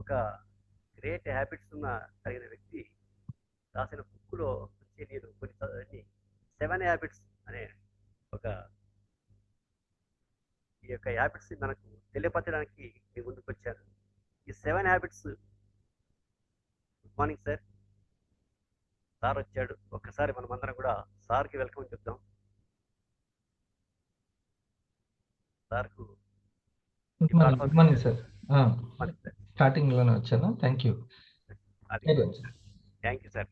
ఒక great habits ఉన్న కలిగిన వ్యక్తి రాసిన బుక్లో నుంచి నేను కొన్ని 7 హ్యాబిట్స్ అనే ఒక ఈ యొక్క హ్యాబిట్స్ మనకు తెలియపరచడానికి మీ ముందుకు వచ్చాను. ఈ 7 habits. Good morning sir. Sir వచ్చాడు. ఒక్కసారి మనం అందరం కూడా సార్కి వెల్కమ్ చెప్తాం. సార్కు గుడ్ మార్నింగ్ సార్. స్టార్టింగ్ లోనే వచ్చాను. Thank you. Thank you sir.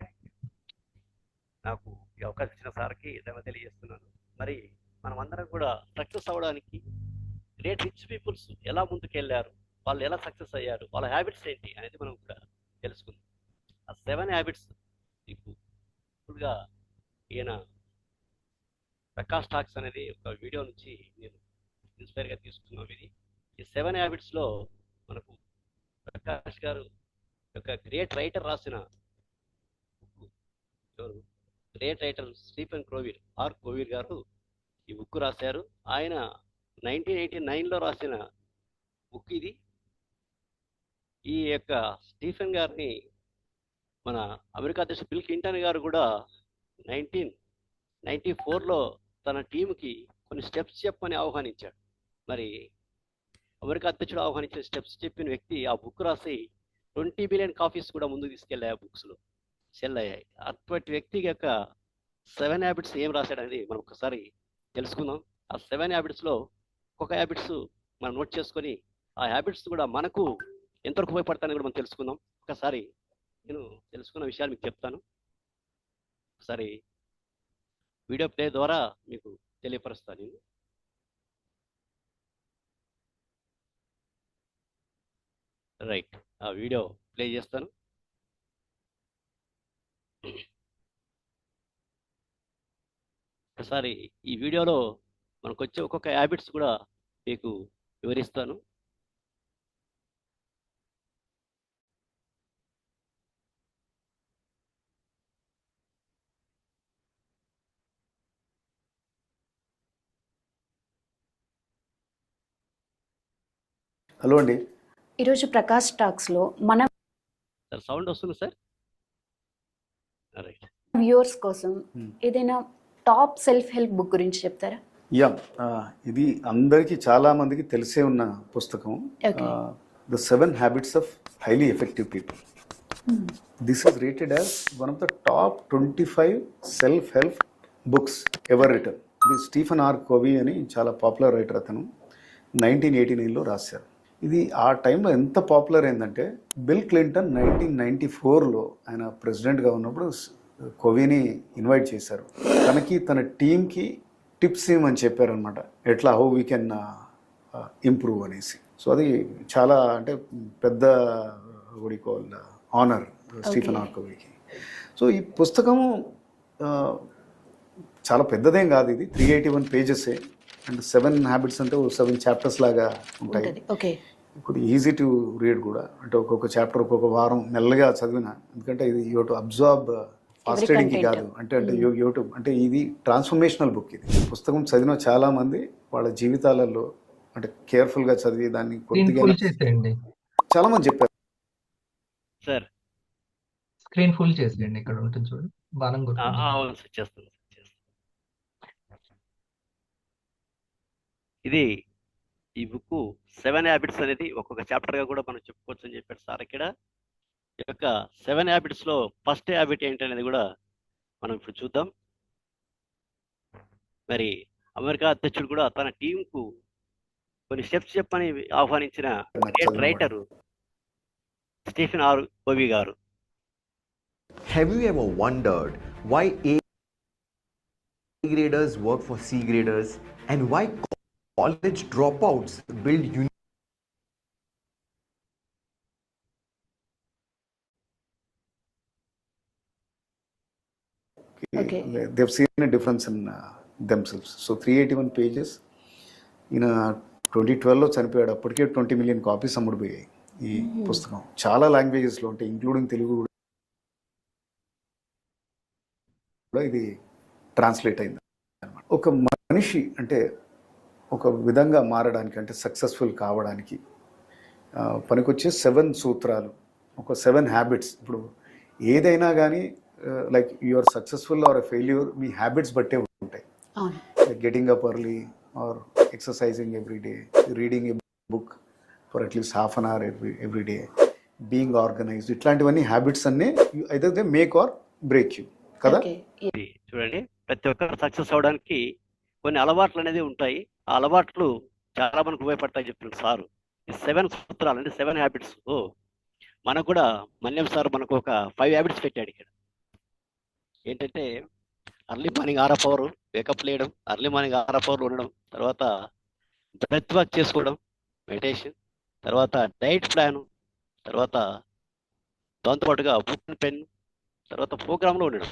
నాకు ఈ అవకాశం ఇచ్చిన సార్కి ధన్యవాదాలు తెలియజేస్తున్నాను. మరి మనం అందరం కూడా సక్సెస్ అవ్వడానికి గ్రేట్ రిచ్ పీపుల్స్ ఎలా ముందుకెళ్ళారు, వాళ్ళు ఎలా సక్సెస్ అయ్యారు, వాళ్ళ హ్యాబిట్స్ ఏంటి అనేది మనం కూడా తెలుసుకుందాం. ఆ 7 హ్యాబిట్స్ మీకు ఫుల్గా ఈయన ప్రకాష్ టాక్స్ అనేది ఒక వీడియో నుంచి నేను ఇన్స్పైర్గా తీసుకున్నాం. ఈ 7 హ్యాబిట్స్లో మనకు ప్రకాష్ గారు ఒక గ్రేట్ రైటర్ రాసిన బుక్. ఎవరు? గ్రేట్ రైటర్ స్టీఫెన్ కోవీర్ గారు ఈ బుక్ రాశారు. ఆయన 1989లో రాసిన బుక్ ఇది. ఈ యొక్క స్టీఫెన్ గారిని మన అమెరికా అధ్యక్షుడు బిల్ క్లింటన్ గారు కూడా 1994లో తన టీంకి కొన్ని స్టెప్స్ చెప్పని ఆహ్వానించాడు. మరి అమెరికా అధ్యక్షుడు ఆహ్వానించిన స్టెప్స్ చెప్పిన వ్యక్తి ఆ బుక్ రాసి 20 బిలియన్ కాపీస్ కూడా ముందుకు తీసుకెళ్ళాయి. ఆ బుక్స్లో సెల్ అయ్యాయి. అటువంటి వ్యక్తి యొక్క 7 హ్యాబిట్స్ ఏం రాశాడనేది మనం ఒకసారి తెలుసుకుందాం. ఆ 7 హ్యాబిట్స్లో ఒక్కొక్క హ్యాబిట్స్ మనం నోట్ చేసుకొని ఆ హ్యాబిట్స్ కూడా మనకు ఎంతవరకు ఉపయోగపడతాయని కూడా మనం తెలుసుకుందాం. ఒకసారి నేను తెలుసుకున్న విషయాలు మీకు చెప్తాను. ఒకసారి వీడియో ప్లే ద్వారా మీకు తెలియపరుస్తాను. నేను రైట్, ఆ వీడియో ప్లే చేస్తాను. ఒకసారి ఈ వీడియోలో మనకు వచ్చే ఒక్కొక్క హ్యాబిట్స్ కూడా మీకు వివరిస్తాను. హలో అండి. ఈరోజు ప్రకాష్ టాక్స్లో మన సౌండ్ వస్తుంది సార్? రైట్. వ్యూవర్స్ కోసం ఏదైనా టాప్ సెల్ఫ్ హెల్ప్ బుక్ గురించి చెప్తారా? యా, ఇది అందరికీ చాలా మందికి తెలిసే ఉన్న పుస్తకం. The 7 habits of highly effective people. This is rated as one of the top 25 self help books ever return. ఇది స్టీఫెన్ కోవీ అని చాలా పాపులర్ రైటర్. అతను 1989లో రాశారు. ఇది ఆ టైంలో ఎంత పాపులర్ అయిందంటే బిల్ క్లింటన్ 1994లో ఆయన ప్రెసిడెంట్గా ఉన్నప్పుడు కోవీని ఇన్వైట్ చేశారు. తన టీంకి టిప్స్ ఇవ్వమని చెప్పారనమాట, ఎట్లా హౌ వీ కెన్ ఇంప్రూవ్ అనేసి. సో అది చాలా అంటే పెద్ద ఆనర్ స్టీఫెన్ కోవీకి. సో ఈ పుస్తకము చాలా పెద్దదేం కాదు. ఇది 381 పేజెసే. అండ్ 7 హ్యాబిట్స్ అంటే 7 చాప్టర్స్ లాగా ఉంటాయి. ఇప్పుడు ఈజీ టు రీడ్ కూడా. అంటే ఒక్కొక్క చాప్టర్ ఒక్కొక్క వారం మెల్లగా చదివిన, ఎందుకంటే ఇది యూ టు అబ్జార్బ్ ఫాస్ట్ రీడింగ్కి కాదు. అంటే యూట్యూబ్ అంటే ఇది ట్రాన్స్ఫర్మేషనల్ బుక్. ఇది పుస్తకం చదివిన చాలా మంది వాళ్ళ జీవితాలలో అంటే కేర్ఫుల్గా చదివి దాన్ని కొద్దిగా చాలా మంది చెప్పారు. సార్ స్క్రీన్ ఫుల్ చేసేయండి, ఇక్కడ ఉంటుంది చూడు బాణం గుర్తు. ఇది ఈ బుక్ 7 హ్యాబిట్స్ అనేది ఒక్కొక్క చాప్టర్గా కూడా మనం చెప్పుకోవచ్చు అని చెప్పాడు సార్. ఇక్కడ ఈ యొక్క 7 హ్యాబిట్స్లో ఫస్ట్ హ్యాబిట్ ఏంటనేది కూడా మనం ఇప్పుడు చూద్దాం. మరి అమెరికా అధ్యక్షుడు కూడా తన టీంకు కొన్ని స్టెప్స్ చెప్పని ఆహ్వానించిన గ్రేట్ రైటర్ స్టీఫెన్ కోవీ గారు. Have you ever wondered why A graders work for C graders and why college dropouts build they've seen a difference in themselves. So 381 pages. ఈయన 2012లో చనిపోయాడు. అప్పటికే 20 మిలియన్ కాపీస్ అమ్ముడుపోయాయి ఈ పుస్తకం. చాలా లాంగ్వేజెస్లో ఉంటాయి, ఇంక్లూడింగ్ తెలుగు కూడా ఇది ట్రాన్స్లేట్ అయింది అన్నమాట. ఒక మనిషి అంటే ఒక విధంగా మారడానికి, అంటే సక్సెస్ఫుల్ కావడానికి పనికొచ్చే 7 సూత్రాలు, ఒక 7 హ్యాబిట్స్. ఇప్పుడు ఏదైనా కానీ like your successful or failure మీ హ్యాబిట్స్ బట్టే ఉంటాయి. అవును. Like getting up early or exercising every day, reading a book for at least half an hour every day, being organised, ఇట్లాంటివన్నీ హ్యాబిట్స్ అన్నీ either they make or break you కదా. Okay. ఇది చూడండి, ప్రతి ఒక్కరు సక్సెస్ అవడానికి కొన్ని అలవాట్లు అనేది ఉంటాయి. ఆ అలవాట్లు చాలా మనకు ఉపయోగపడతాయి చెప్తున్నారు సారు. ఈ 7 సూత్రాలు అంటే 7 హ్యాబిట్స్. మనకు కూడా మన్యం సార్ మనకు ఒక 5 హ్యాబిట్స్ పెట్టాడు ఇక్కడ. ఏంటంటే అర్లీ మార్నింగ్ 6 అవర్ వేకప్ లేయడం, అర్లీ మార్నింగ్ 6 అవర్ ఉండడం, తర్వాత బ్రెత్ వర్క్ చేసుకోవడం, మెడిటేషన్, తర్వాత డైట్ ప్లాను, తర్వాత దాంతోపాటుగా బుక్ అండ్ పెన్, తర్వాత ప్రోగ్రాంలో ఉండడం.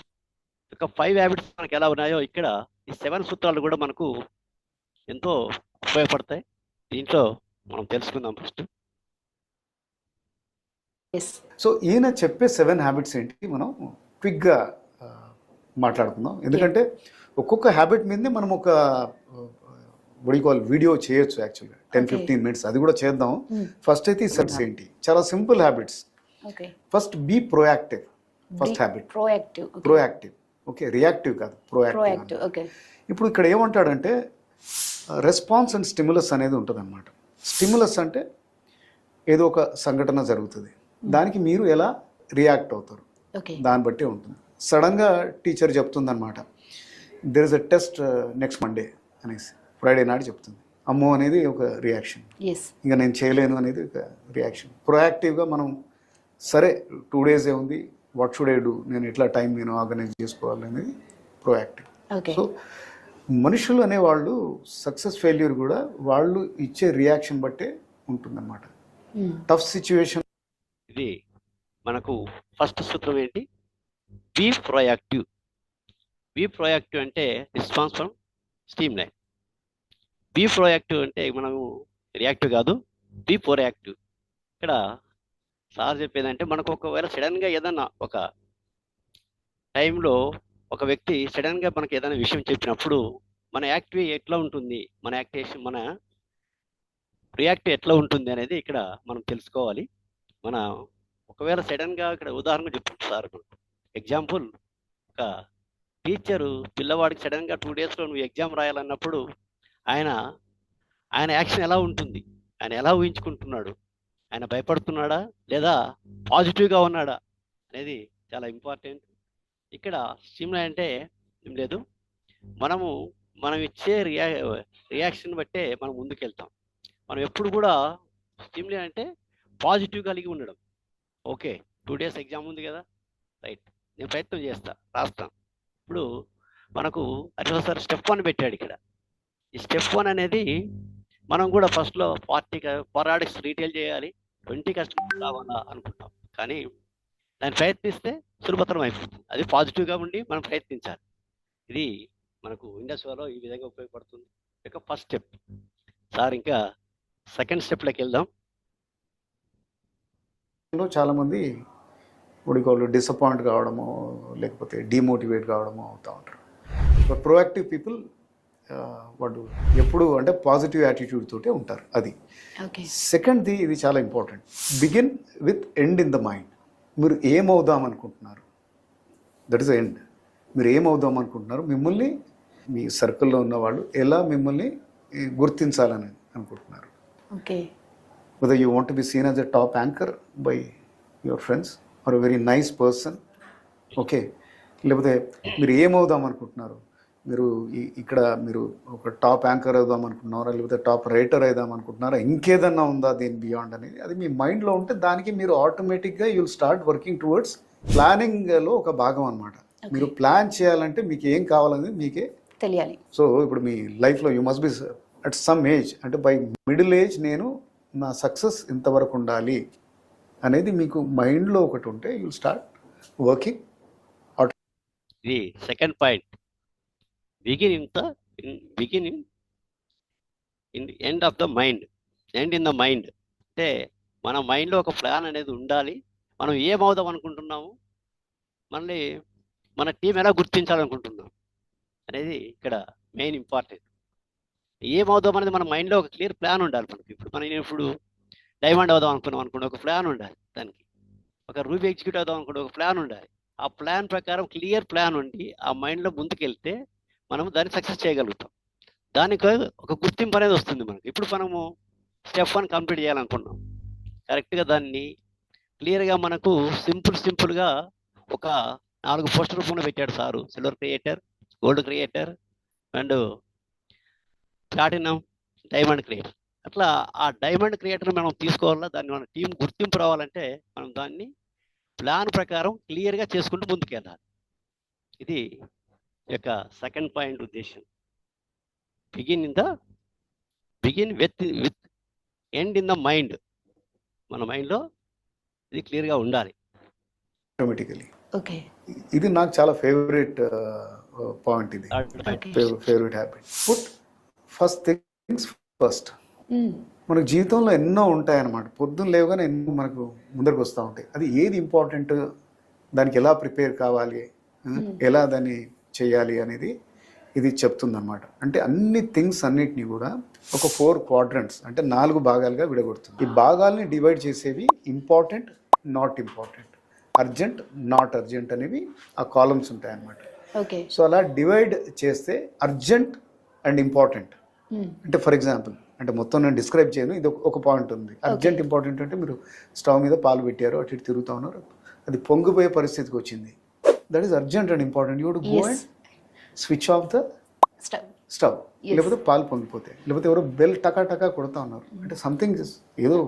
ఒక 5 హ్యాబిట్స్ మనకి ఎలా ఉన్నాయో ఇక్కడ ఈ 7 సూత్రాలు కూడా మనకు ఎంతో ఉపయోగపడతాయి. దీంట్లో మనం తెలుసుకుందాం ఫస్ట్. ఎస్. సో ఈయన చెప్పే 7 హ్యాబిట్స్ ఏంటి మనం క్విక్గా మాట్లాడుకుందాం. ఎందుకంటే ఒక్కొక్క హ్యాబిట్ మీదనే మనం ఒక వీడియో చేయొచ్చు యాక్చువల్గా 10-15 మినిట్స్, అది కూడా చేద్దాం. ఫస్ట్ అయితే ఈ సెట్స్ ఏంటి, చాలా simple habits. Okay. First be proactive. First habit proactive. Okay, reactive కాదు, ప్రోయాక్టివ్. ఓకే. ఇప్పుడు ఇక్కడ ఏమంటాడంటే రెస్పాన్స్ అండ్ స్టిమ్యులస్ అనేది ఉంటుంది అనమాట. స్టిమ్యులస్ అంటే ఏదో ఒక సంఘటన జరుగుతుంది, దానికి మీరు ఎలా రియాక్ట్ అవుతారు ఓకే. దాన్ని బట్టే ఉంటుంది. సడన్గా టీచర్ చెప్తుంది అనమాట, there is a test next Monday అనేసి, ఫ్రైడే నాడు చెప్తుంది. అమ్మో అనేది ఒక రియాక్షన్, ఎస్. ఇంకా నేను చేయలేను అనేది ఒక రియాక్షన్. ప్రొయాక్టివ్గా మనం సరే 2 డేసే ఉంది, వాట్ షుడ్ ఐ డూ, నేను ఎట్లా టైం నేను ఆర్గనైజ్ చేసుకోవాలి అనేది ప్రొయాక్టివ్. ఓకే. సో మనుషులు అనేవాళ్ళు సక్సెస్ ఫెయిల్యూర్ కూడా వాళ్ళు ఇచ్చే రియాక్షన్ బట్టే ఉంటుందన్నమాట. Tough situation. ఇది మనకు ఫస్ట్ సూత్రం ఏంటి, బీ ప్రొయాక్టివ్. బీ ప్రొయాక్టివ్ అంటే response from steam line. Be proactive అంటే మనము రియాక్టివ్ కాదు, బీ ప్రొయాక్టివ్. ఇక్కడ సార్ చెప్పేదంటే మనకు ఒకవేళ సడన్గా ఏదన్నా ఒక టైంలో ఒక వ్యక్తి సడన్గా మనకి ఏదైనా విషయం చెప్పినప్పుడు మన యాక్టివ్ ఎట్లా ఉంటుంది, మన యాక్టివేషన్, మన రియాక్టివ్ ఎట్లా ఉంటుంది అనేది ఇక్కడ మనం తెలుసుకోవాలి. మన ఒకవేళ సడన్గా ఇక్కడ ఉదాహరణ చెప్తుంది సార్. ఎగ్జాంపుల్, ఒక టీచరు పిల్లవాడికి సడన్గా 2 డేస్లో నువ్వు ఎగ్జామ్ రాయాలన్నప్పుడు ఆయన యాక్షన్ ఎలా ఉంటుంది, ఆయన ఎలా ఊహించుకుంటున్నాడు, ఆయన భయపడుతున్నాడా లేదా పాజిటివ్గా ఉన్నాడా అనేది చాలా ఇంపార్టెంట్. ఇక్కడ స్టిమ్యులై అంటే ఏం లేదు, మనం ఇచ్చే రియాక్షన్ బట్టే మనం ముందుకెళ్తాం. మనం ఎప్పుడు కూడా స్టిమ్యులై అంటే పాజిటివ్ కలిగి ఉండడం. ఓకే, 2 డేస్ ఎగ్జామ్ ఉంది కదా, రైట్, నేను ప్రయత్నం చేస్తా, రాస్తాను. ఇప్పుడు మనకు సార్ స్టెప్ 1 పెట్టాడు ఇక్కడ. ఈ స్టెప్ 1 అనేది మనం కూడా ఫస్ట్లో 40 ప్రోడక్ట్స్ రీటైల్ చేయాలి, 20 కస్టమర్స్ రావాలా అనుకుంటాం. కానీ దాన్ని ప్రయత్నిస్తే సులభతరం అయిపోతుంది. అది పాజిటివ్గా ఉండి మనం ప్రయత్నించాలి. ఇది మనకు ఇండస్ట్రీలో ఈ విధంగా ఉపయోగపడుతుంది. ఇక ఫస్ట్ స్టెప్. సార్ ఇంకా సెకండ్ స్టెప్లోకి వెళ్దాం. చాలామంది వాళ్ళు డిసప్పాయింట్ కావడము లేకపోతే డిమోటివేట్ కావడము అవుతూ ఉంటారు. బట్ ప్రోయాక్టివ్ పీపుల్ వాళ్ళు ఎప్పుడు అంటే పాజిటివ్ యాటిట్యూడ్ తోటే ఉంటారు. అది సెకండ్ది. ఇది చాలా important. Begin with end in the mind. మీరు ఏమవుదాం అనుకుంటున్నారు, దట్ ఈస్ ఎండ్. మీరు ఏమవుదాం అనుకుంటున్నారు, మిమ్మల్ని మీ సర్కిల్లో ఉన్న వాళ్ళు ఎలా మిమ్మల్ని గుర్తించాలని అనుకుంటున్నారు. Okay. whether you want to be seen as a top anchor by your friends or a very nice person, okay, లేకపోతే మీరు ఏమవుదాం అనుకుంటున్నారు, మీరు ఇక్కడ మీరు ఒక టాప్ యాంకర్ అవుదాం అనుకుంటున్నారా, లేకపోతే టాప్ రైటర్ అవుదాం అనుకుంటున్నారా, ఇంకేదన్నా ఉందా దీని బియాండ్ అనేది, అది మీ మైండ్లో ఉంటే దానికి మీరు ఆటోమేటిక్గా you will start working towards. ప్లానింగ్లో ఒక భాగం అనమాట. మీరు ప్లాన్ చేయాలంటే మీకు ఏం కావాలనేది మీకే తెలియాలి. సో ఇప్పుడు మీ లైఫ్లో you must be at some age, అంటే బై మిడిల్ ఏజ్ నేను నా సక్సెస్ ఇంతవరకు ఉండాలి అనేది మీకు మైండ్లో ఒకటి ఉంటే యూ విల్ స్టార్ట్ వర్కింగ్. ఇది second point. Begin in the end of the mind. End in the mind అంటే మన మైండ్లో ఒక ప్లాన్ అనేది ఉండాలి. మనం ఏమవుదాం అనుకుంటున్నాము, మళ్ళీ మన టీం ఎలా గుర్తించాలనుకుంటున్నాం అనేది ఇక్కడ మెయిన్ ఇంపార్టెంట్. ఏమవుదాం అనేది మన మైండ్లో ఒక క్లియర్ ప్లాన్ ఉండాలి మనకి. ఇప్పుడు డైమండ్ అవుదాం అనుకోండి, ఒక ప్లాన్ ఉండాలి దానికి. ఒక రూబీ ఎగ్జిక్యూట్ అవుదాం అనుకోండి, ఒక ప్లాన్ ఉండాలి. ఆ ప్లాన్ ప్రకారం క్లియర్ ప్లాన్ ఉండి ఆ మైండ్లో ముందుకెళ్తే మనం దాన్ని సక్సెస్ చేయగలుగుతాం. దానికి ఒక గుర్తింపు అనేది వస్తుంది మనకి. ఇప్పుడు మనము స్టెప్ 1 కంప్లీట్ చేయాలనుకున్నాం, కరెక్ట్గా దాన్ని క్లియర్గా మనకు సింపుల్గా ఒక 4 పోస్టర్ రూపంలో పెట్టాడు sir. Silver creator, gold creator and platinum, diamond creator. అట్లా ఆ డైమండ్ క్రియేటర్ మనం తీసుకోవాలా, దాన్ని మన టీం గుర్తింపు రావాలంటే మనం దాన్ని ప్లాన్ ప్రకారం క్లియర్గా చేసుకుంటూ ముందుకెళ్ళాలి. ఇది యొక్క సెకండ్ పాయింట్ ఉద్దేశం. Begin with end in the mind. మన మైండ్లో ఇది క్లియర్గా ఉండాలి ఆటోమేటికలీ. ఓకే. ఇది నాకు చాలా ఫేవరెట్ పాయింట్. ఇది favourite habit. Put first things first. మనకు జీవితంలో ఎన్నో ఉంటాయన్నమాట. పొద్దున్న లేవగానే ఎన్నో మనకు ముందరికి వస్తూ ఉంటాయి. అది ఏది ఇంపార్టెంట్, దానికి ఎలా ప్రిపేర్ కావాలి, ఎలా దాన్ని చేయాలి అనేది ఇది చెప్తుందన్నమాట. అంటే అన్ని థింగ్స్ అన్నిటినీ కూడా ఒక 4 క్వాడ్రంట్స్ అంటే 4 భాగాలుగా విడగొడుతుంది. ఈ భాగాల్ని డివైడ్ చేసేవి important, not important, urgent, not urgent అనేవి ఆ కాలమ్స్ ఉంటాయన్నమాట. ఓకే. సో అలా డివైడ్ చేస్తే అర్జెంట్ అండ్ ఇంపార్టెంట్ అంటే, ఫర్ ఎగ్జాంపుల్, అంటే మొత్తం నేను డిస్క్రైబ్ చేయను, ఇది ఒక పాయింట్ ఉంది. అర్జెంట్ ఇంపార్టెంట్ అంటే మీరు స్టవ్ మీద పాలు పెట్టారు, అటు ఇటు తిరుగుతూ ఉన్నారు, అది పొంగిపోయే పరిస్థితికి వచ్చింది. That is urgent and important. You would go and switch off the stove, లేకపోతే పాలు పొంగిపోతాయి, లేకపోతే ఎవరో బెల్ టకా కొడుతూ ఉన్నారు అంటే సంథింగ్ ఏదో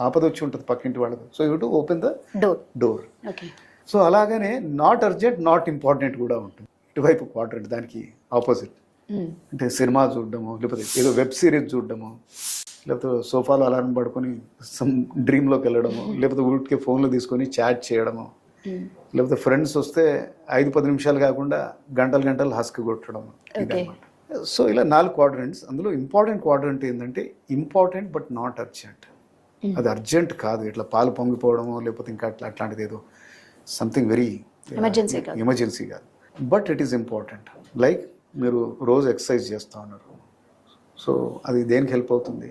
ఆపద వచ్చి ఉంటుంది పక్కింటి వాళ్ళకు. So you to open the door. So అలాగనే నాట్ అర్జెంట్, నాట్ ఇంపార్టెంట్ కూడా ఉంటుంది ఇటువైపు క్వాడ్రంట్, దానికి ఆపోజిట్. అంటే సినిమా చూడడము, లేకపోతే ఏదో వెబ్ సిరీస్ చూడడము, లేకపోతే సోఫాలో అలారం పడుకొని సమ్ డ్రీమ్లోకి వెళ్ళడము, లేకపోతే ఊరికే ఫోన్లో తీసుకొని చాట్ చేయడము, లేకపోతే ఫ్రెండ్స్ వస్తే 5-10 నిమిషాలు కాకుండా గంటలు హస్క్ కొట్టడం, ఇదన్నమాట. సో ఇలా 4 క్వాడ్రంట్స్. అందులో ఇంపార్టెంట్ క్వాడ్రంట్ ఏంటంటే ఇంపార్టెంట్ బట్ నాట్ అర్జెంట్. అది అర్జెంట్ కాదు, ఇట్లా పాలు పొంగిపోవడము లేకపోతే ఇంకా అట్లాంటిది ఏదో సంథింగ్ వెరీ ఎమర్జెన్సీ కాదు, but it is important. Like మీరు రోజు ఎక్సర్సైజ్ చేస్తూ ఉన్నారు, సో అది దేనికి హెల్ప్ అవుతుంది?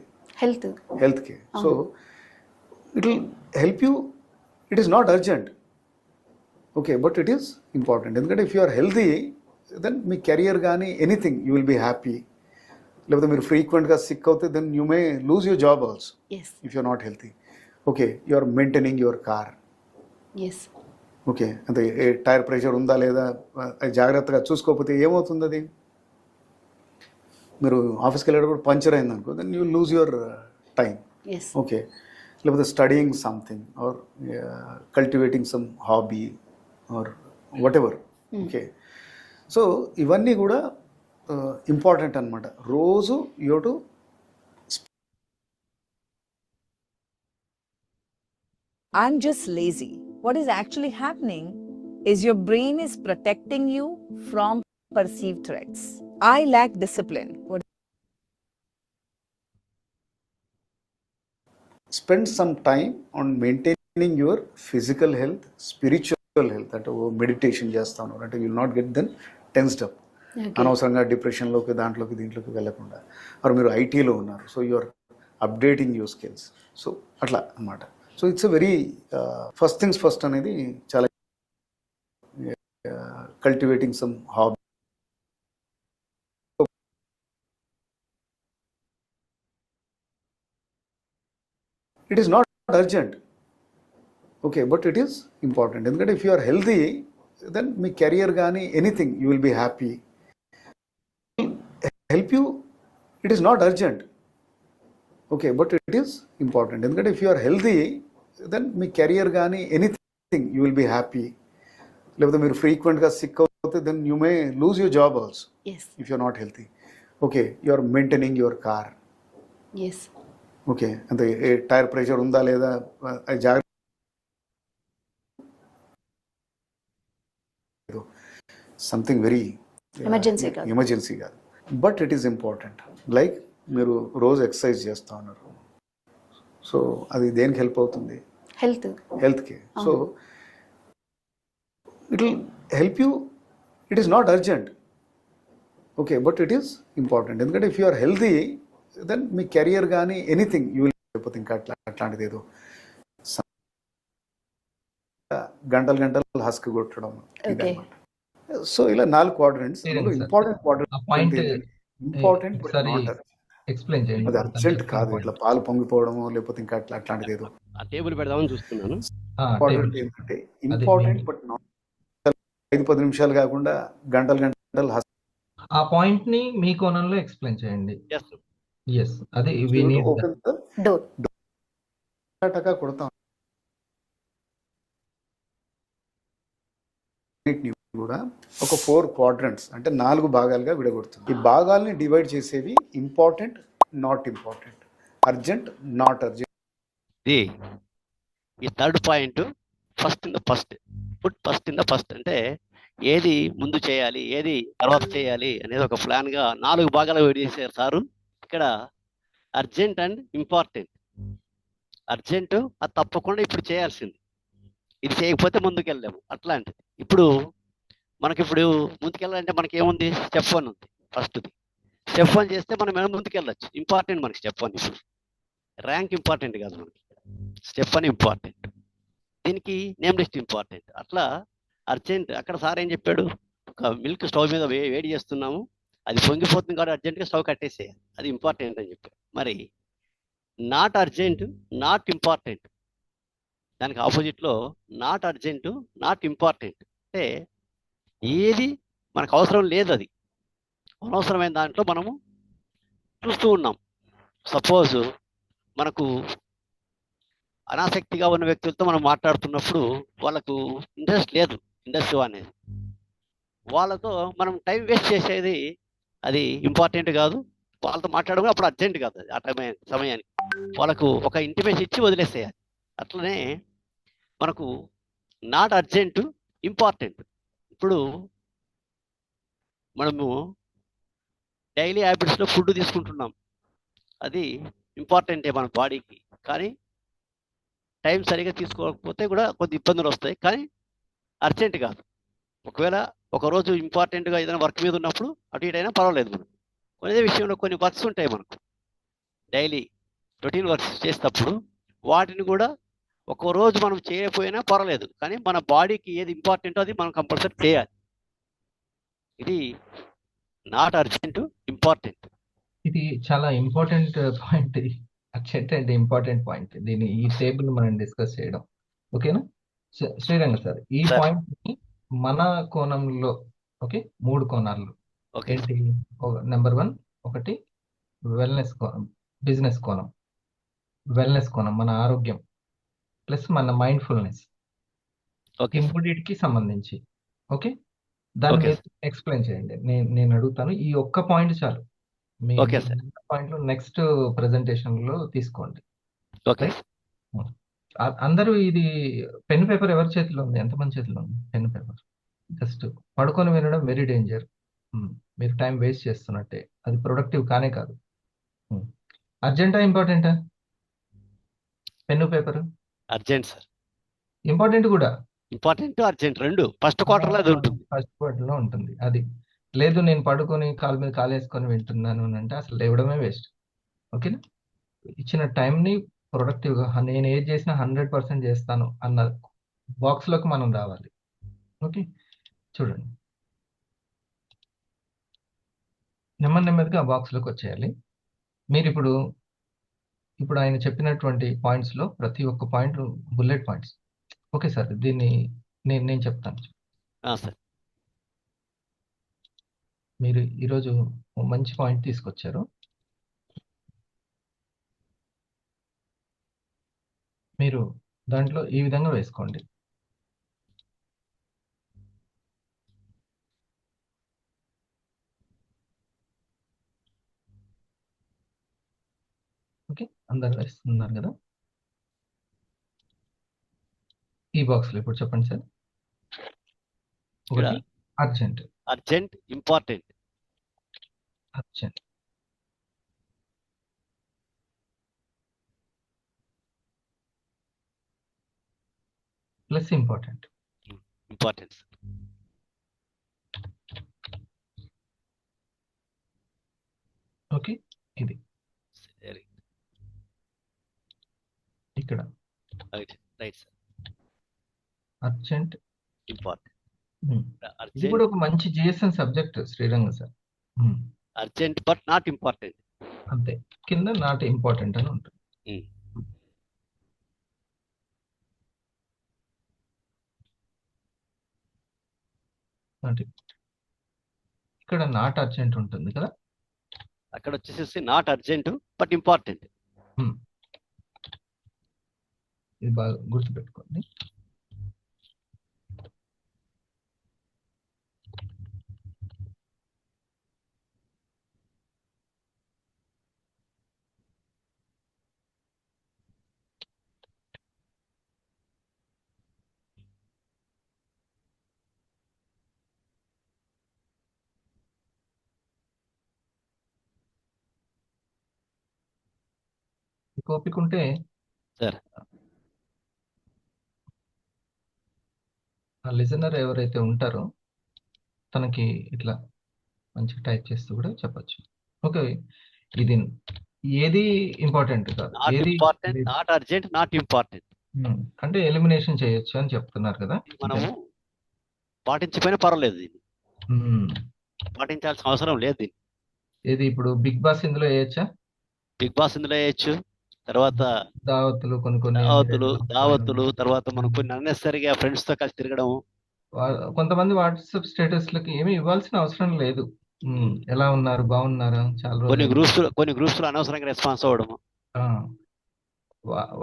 హెల్త్కి. So it will help you. It is not urgent, okay, but it is important. ఎందుకంటే if you are healthy then మీ కెరియర్ కానీ anything you will be happy. లేకపోతే మీరు ఫ్రీక్వెంట్గా సిక్ అవుతే then you may lose your job also if you are not healthy. Okay, you are maintaining your car. Okay, అంటే tyre pressure ఉందా లేదా జాగ్రత్తగా చూసుకోకపోతే ఏమవుతుంది? అది మీరు ఆఫీస్కి వెళ్ళేటప్పుడు పంచర్ అయింది అనుకో, then you lose your time. Okay, లేకపోతే studying something or cultivating some hobby or whatever. Okay, so ఇవన్నీ కూడా ఇంపార్టెంట్ అనమాట. రోజు you to I'm just lazy. What is actually happening is your brain is protecting you from perceived threats. I lack discipline. Spend some time on maintaining your physical health, spiritual health. అంటే meditation చేస్తాను అంటే you will not get then tensed up. అనవసరంగా డిప్రెషన్లోకి దీంట్లోకి వెళ్ళకుండా. మరి మీరు ఐటీలో ఉన్నారు, so you are updating your skills. So అట్లా అన్నమాట. So it's a very first things first అనేది చాలా cultivating some hobby. It is not urgent, okay, but it is important. ఎందుకంటే if you are healthy then మీ career కానీ anything you will be happy. Help you. It is not urgent, okay, but it is important. ఎందుకంటే if you are healthy then మీ career కానీ anything you will be happy. లేకపోతే మీరు ఫ్రీక్వెంట్గా sick అవుతే then you may lose your job also if you are not healthy. Okay, you are maintaining your car. Okay, అంటే tyre pressure ఉందా లేదా జాగ్రత్త సంథింగ్ వెరీ ఎమర్జెన్సీ కాదు, but it is important. Like మీరు రోజు ఎక్సర్సైజ్ చేస్తూ ఉన్నారు, సో అది దేనికి హెల్ప్ అవుతుంది? హెల్త్కి. So it will help you. It is not urgent, okay, but it is important. ఎందుకంటే if you are healthy then మీ కెరియర్ కానీ ఎనీథింగ్ యూ విల్ లేకపోతే ఇంకా అట్లాంటిది ఏదో గంటలు గంటలు హస్క్ కొట్టడం ఓకే. ఇదన్నమాట. సో ఇలా 4 క్వాడ్రంట్స్. Clear అందులో sir. ఇంపార్టెంట్ ఆ క్వాడ్రంట్ పాయింట్ ఏంటంటే ఇంపార్టెంట్ బట్ ఒకసారి నాట్ అర్జెంట్. ఎక్స్ప్లెయిన్ చేయండి అది ఇప్పుడు తను అర్జెంట్ చెప్పిన కాదు, పాయింట్. ఇట్లా పాలు పొంగిపోవడము లేకపోతే ఇంకా అట్లాంటిది ఏదో. ఆ టేబుల్ పెడదామని చూస్తున్నాను. ఇంపార్టెంట్ ఏంటంటే ఇంపార్టెంట్ బట్ నాట్ 5-10 నిమిషాలు కాకుండా గంటలు గంటలు హస్క్ ఆ పాయింట్ ని మీ కోణంలో ఎక్స్ప్లెయిన్ చేయండి. Yes. ఎస్ అదే we need that. Open door. టకా కొడతాం. అన్నిటిని కూడా ఒక 4 క్వాడ్రంట్స్ అంటే 4 భాగాలుగా విడగొడుతుంది. ఈ భాగాల్ని డివైడ్ చేసేవి important, not important, urgent, not urgent. ఈ third point first in the first, put first in the first అంటే ఏది ముందు చేయాలి, ఏది తర్వాత చేయాలి అనేది ఒక ప్లాన్ గా 4 భాగాలు విడదీశారు సారు. ఇక్కడ అర్జెంట్ అండ్ ఇంపార్టెంట్. అర్జెంట్ అది తప్పకుండా ఇప్పుడు చేయాల్సింది, ఇది చేయకపోతే ముందుకెళ్ళాము అట్లాంటిది. ఇప్పుడు మనకిప్పుడు ముందుకెళ్ళాలంటే మనకి ఏముంది, స్టెప్ 1 ఉంది. ఫస్ట్ది స్టెప్ 1 చేస్తే మనం ముందుకెళ్ళచ్చు. ఇంపార్టెంట్ మనకి స్టెప్ 1. ఇప్పుడు ర్యాంక్ ఇంపార్టెంట్ కాదు మనకి, స్టెప్ 1 ఇంపార్టెంట్, దీనికి నేమ్ లిస్ట్ ఇంపార్టెంట్. అట్లా అర్జెంట్ అక్కడ సార్ ఏం చెప్పాడు, ఒక మిల్క్ స్టవ్ మీద వేడి చేస్తున్నాము, అది పొంగిపోతుంది కాబట్టి అర్జెంట్గా స్టవ్ కట్టేసేయాలి, అది ఇంపార్టెంట్ అని చెప్పాడు. మరి నాట్ అర్జెంట్, నాట్ ఇంపార్టెంట్, దానికి ఆపోజిట్లో నాట్ అర్జెంటు, నాట్ ఇంపార్టెంట్ అంటే ఏది మనకు అవసరం లేదు, అది అనవసరమైన దాంట్లో మనము చూస్తూ ఉన్నాం. సపోజ్ మనకు అనాసక్తిగా ఉన్న వ్యక్తులతో మనం మాట్లాడుతున్నప్పుడు వాళ్ళకు ఇంట్రెస్ట్ లేదు ఇండస్ట్రీ అనేది, వాళ్ళతో మనం టైం వేస్ట్ చేసేది అది ఇంపార్టెంట్ కాదు. వాళ్ళతో మాట్లాడడం అప్పుడు అర్జెంట్ కాదు, అది ఆ సమయానికి వాళ్ళకు ఒక ఇంటిమేషన్ ఇచ్చి వదిలేసేయాలి. అట్లనే మనకు నాట్ అర్జెంటు, ఇంపార్టెంట్. ఇప్పుడు మనము డైలీ హ్యాబిట్స్లో ఫుడ్ తీసుకుంటున్నాం, అది ఇంపార్టెంటే మన బాడీకి, కానీ టైం సరిగా తీసుకోకపోతే కూడా కొద్ది ఇబ్బందులు వస్తాయి, కానీ అర్జెంట్ కాదు. ఒకవేళ ఒకరోజు ఇంపార్టెంట్గా ఏదైనా వర్క్ మీద ఉన్నప్పుడు అటు ఇటు అయినా పర్వాలేదు. మనం కొనే విషయంలో కొన్ని వర్క్స్ ఉంటాయి మనకు, డైలీ రొటీన్ వర్క్స్ చేసేటప్పుడు వాటిని కూడా ఒక రోజు మనం చేయకపోయినా పర్వాలేదు, కానీ మన బాడీకి ఏది ఇంపార్టెంటో అది మనం కంపల్సరీ చేయాలి. ఇది నాట్ అర్జెంట్, ఇంపార్టెంట్. ఇది చాలా important point. Urgent and important point. దీన్ని ఈ టేబుల్ మనం డిస్కస్ చేయడం ఓకేనా. శ్రీరంగ సార్ ఈ Sir. పాయింట్ ని మన కోణంలో ఓకే 3 కోణాలు ఓకే ఏంటి. నెంబర్ 1 ఒకటి వెల్నెస్ కోణం, బిజినెస్ కోణం, వెల్నెస్ కోణం మన ఆరోగ్యం ప్లస్ మన మైండ్ఫుల్నెస్, ఓకే ఈ మూడింటికి సంబంధించి ఓకే. దాన్ని Okay, మీరు ఎక్స్ప్లెయిన్ చేయండి. నేను అడుగుతాను, ఈ ఒక్క పాయింట్ చాలు. మీ Okay, sir. పాయింట్లు నెక్స్ట్ ప్రెజెంటేషన్ లో తీసుకోండి. ఓకే అందరూ ఇది పెన్ పేపర్ ఎవరి చేతిలో ఉంది, ఎంతమంది చేతిలో ఉంది పెన్ పేపర్? జస్ట్ పడుకొని వినడం వెరీ డేంజర్. మీరు టైం వేస్ట్ చేస్తున్నట్టే, అది ప్రొడక్టివ్ కానే కాదు. అర్జెంటా ఇంపార్టెంటా pen paper? Urgent sir, important కూడా. ఇంపార్టెంట్ అర్జెంట్ రెండు ఫస్ట్ క్వార్టర్లో అది ఉంటుంది. ఫస్ట్ క్వార్టర్ లో ఉంటుంది. అది లేదు నేను పడుకొని కాలు మీద కాలు వేసుకొని వింటున్నాను అని అంటే అసలు లేవడమే వేస్ట్. ఓకేనా. ఇచ్చిన టైంని ప్రొడక్టివ్గా నేను ఏది చేసినా 100% చేస్తాను అన్న బాక్స్లోకి మనం రావాలి. ఓకే చూడండి, నెమ్మదిగా ఆ బాక్స్లోకి వచ్చేయాలి. మీరు ఇప్పుడు ఆయన చెప్పినటువంటి పాయింట్స్లో ప్రతి ఒక్క point bullet points. Okay sir, దీన్ని నేను చెప్తాను. సార్ మీరు ఈరోజు మంచి పాయింట్ తీసుకొచ్చారు. మీరు దాంట్లో ఈ విధంగా వేసుకోండి. ఓకే అందరు వేస్తున్నారు కదా. ఈ బాక్స్లో ఇప్పుడు చెప్పండి సార్. ఒకటి urgent, urgent, important, urgent, plus important, important. Okay ఇది. ఇక్కడ right right sir, urgent. Important. ఇది అర్జెంట్ కూడా ఒక మంచి GSM subject Srirangam sir. Urgent but not important. అంతే, కింద నాట్ ఇంపార్టెంట్ అని ఉంటుంది. అంటే ఇక్కడ నాట్ అర్జెంట్ ఉంటుంది కదా. అక్కడ వచ్చేసేసి నాట్ అర్జెంట్ బట్ ఇంపార్టెంట్. ఇది బాగా గుర్తుపెట్టుకోండి. మీకు ఓపిక ఉంటే సార్ ఆ లిజనర్ ఎవరైతే ఉంటారో తనకి ఇట్లా మంచిగా టైప్ చేస్తూ కూడా చెప్పచ్చు. ఓకే, ఇది ఏది ఇంపార్టెంట్ కాదు, నాట్ ఏది important, not urgent, not important అంటే ఎలిమినేషన్ చేయొచ్చు అని చెప్తున్నారు కదా. మనము పాటించకపోయినా పర్వాలేదు, దీన్ని ఉమ్, పాటించాల్సిన అవసరం లేదు. దీన్ని ఏది ఇప్పుడు బిగ్ బాస్ ఇందులో వేయచ్చా? బిగ్ బాస్ ఇందులో వేయచ్చు. తర్వాత దావత్తులు కొన్ని దావత్తులు తర్వాత మనం కొన్ని అన్నెసరిగా ఫ్రెండ్స్ తో కలిసి తిరగడం. కొంతమంది వాట్సాప్ స్టేటస్లకి ఏమీ ఇవ్వాల్సిన అవసరం లేదు. ఎలా ఉన్నారు, బాగున్నారా, చాలా కొన్ని గ్రూప్స్ లో అనవసరంగా రెస్పాన్స్ అవ్వడం.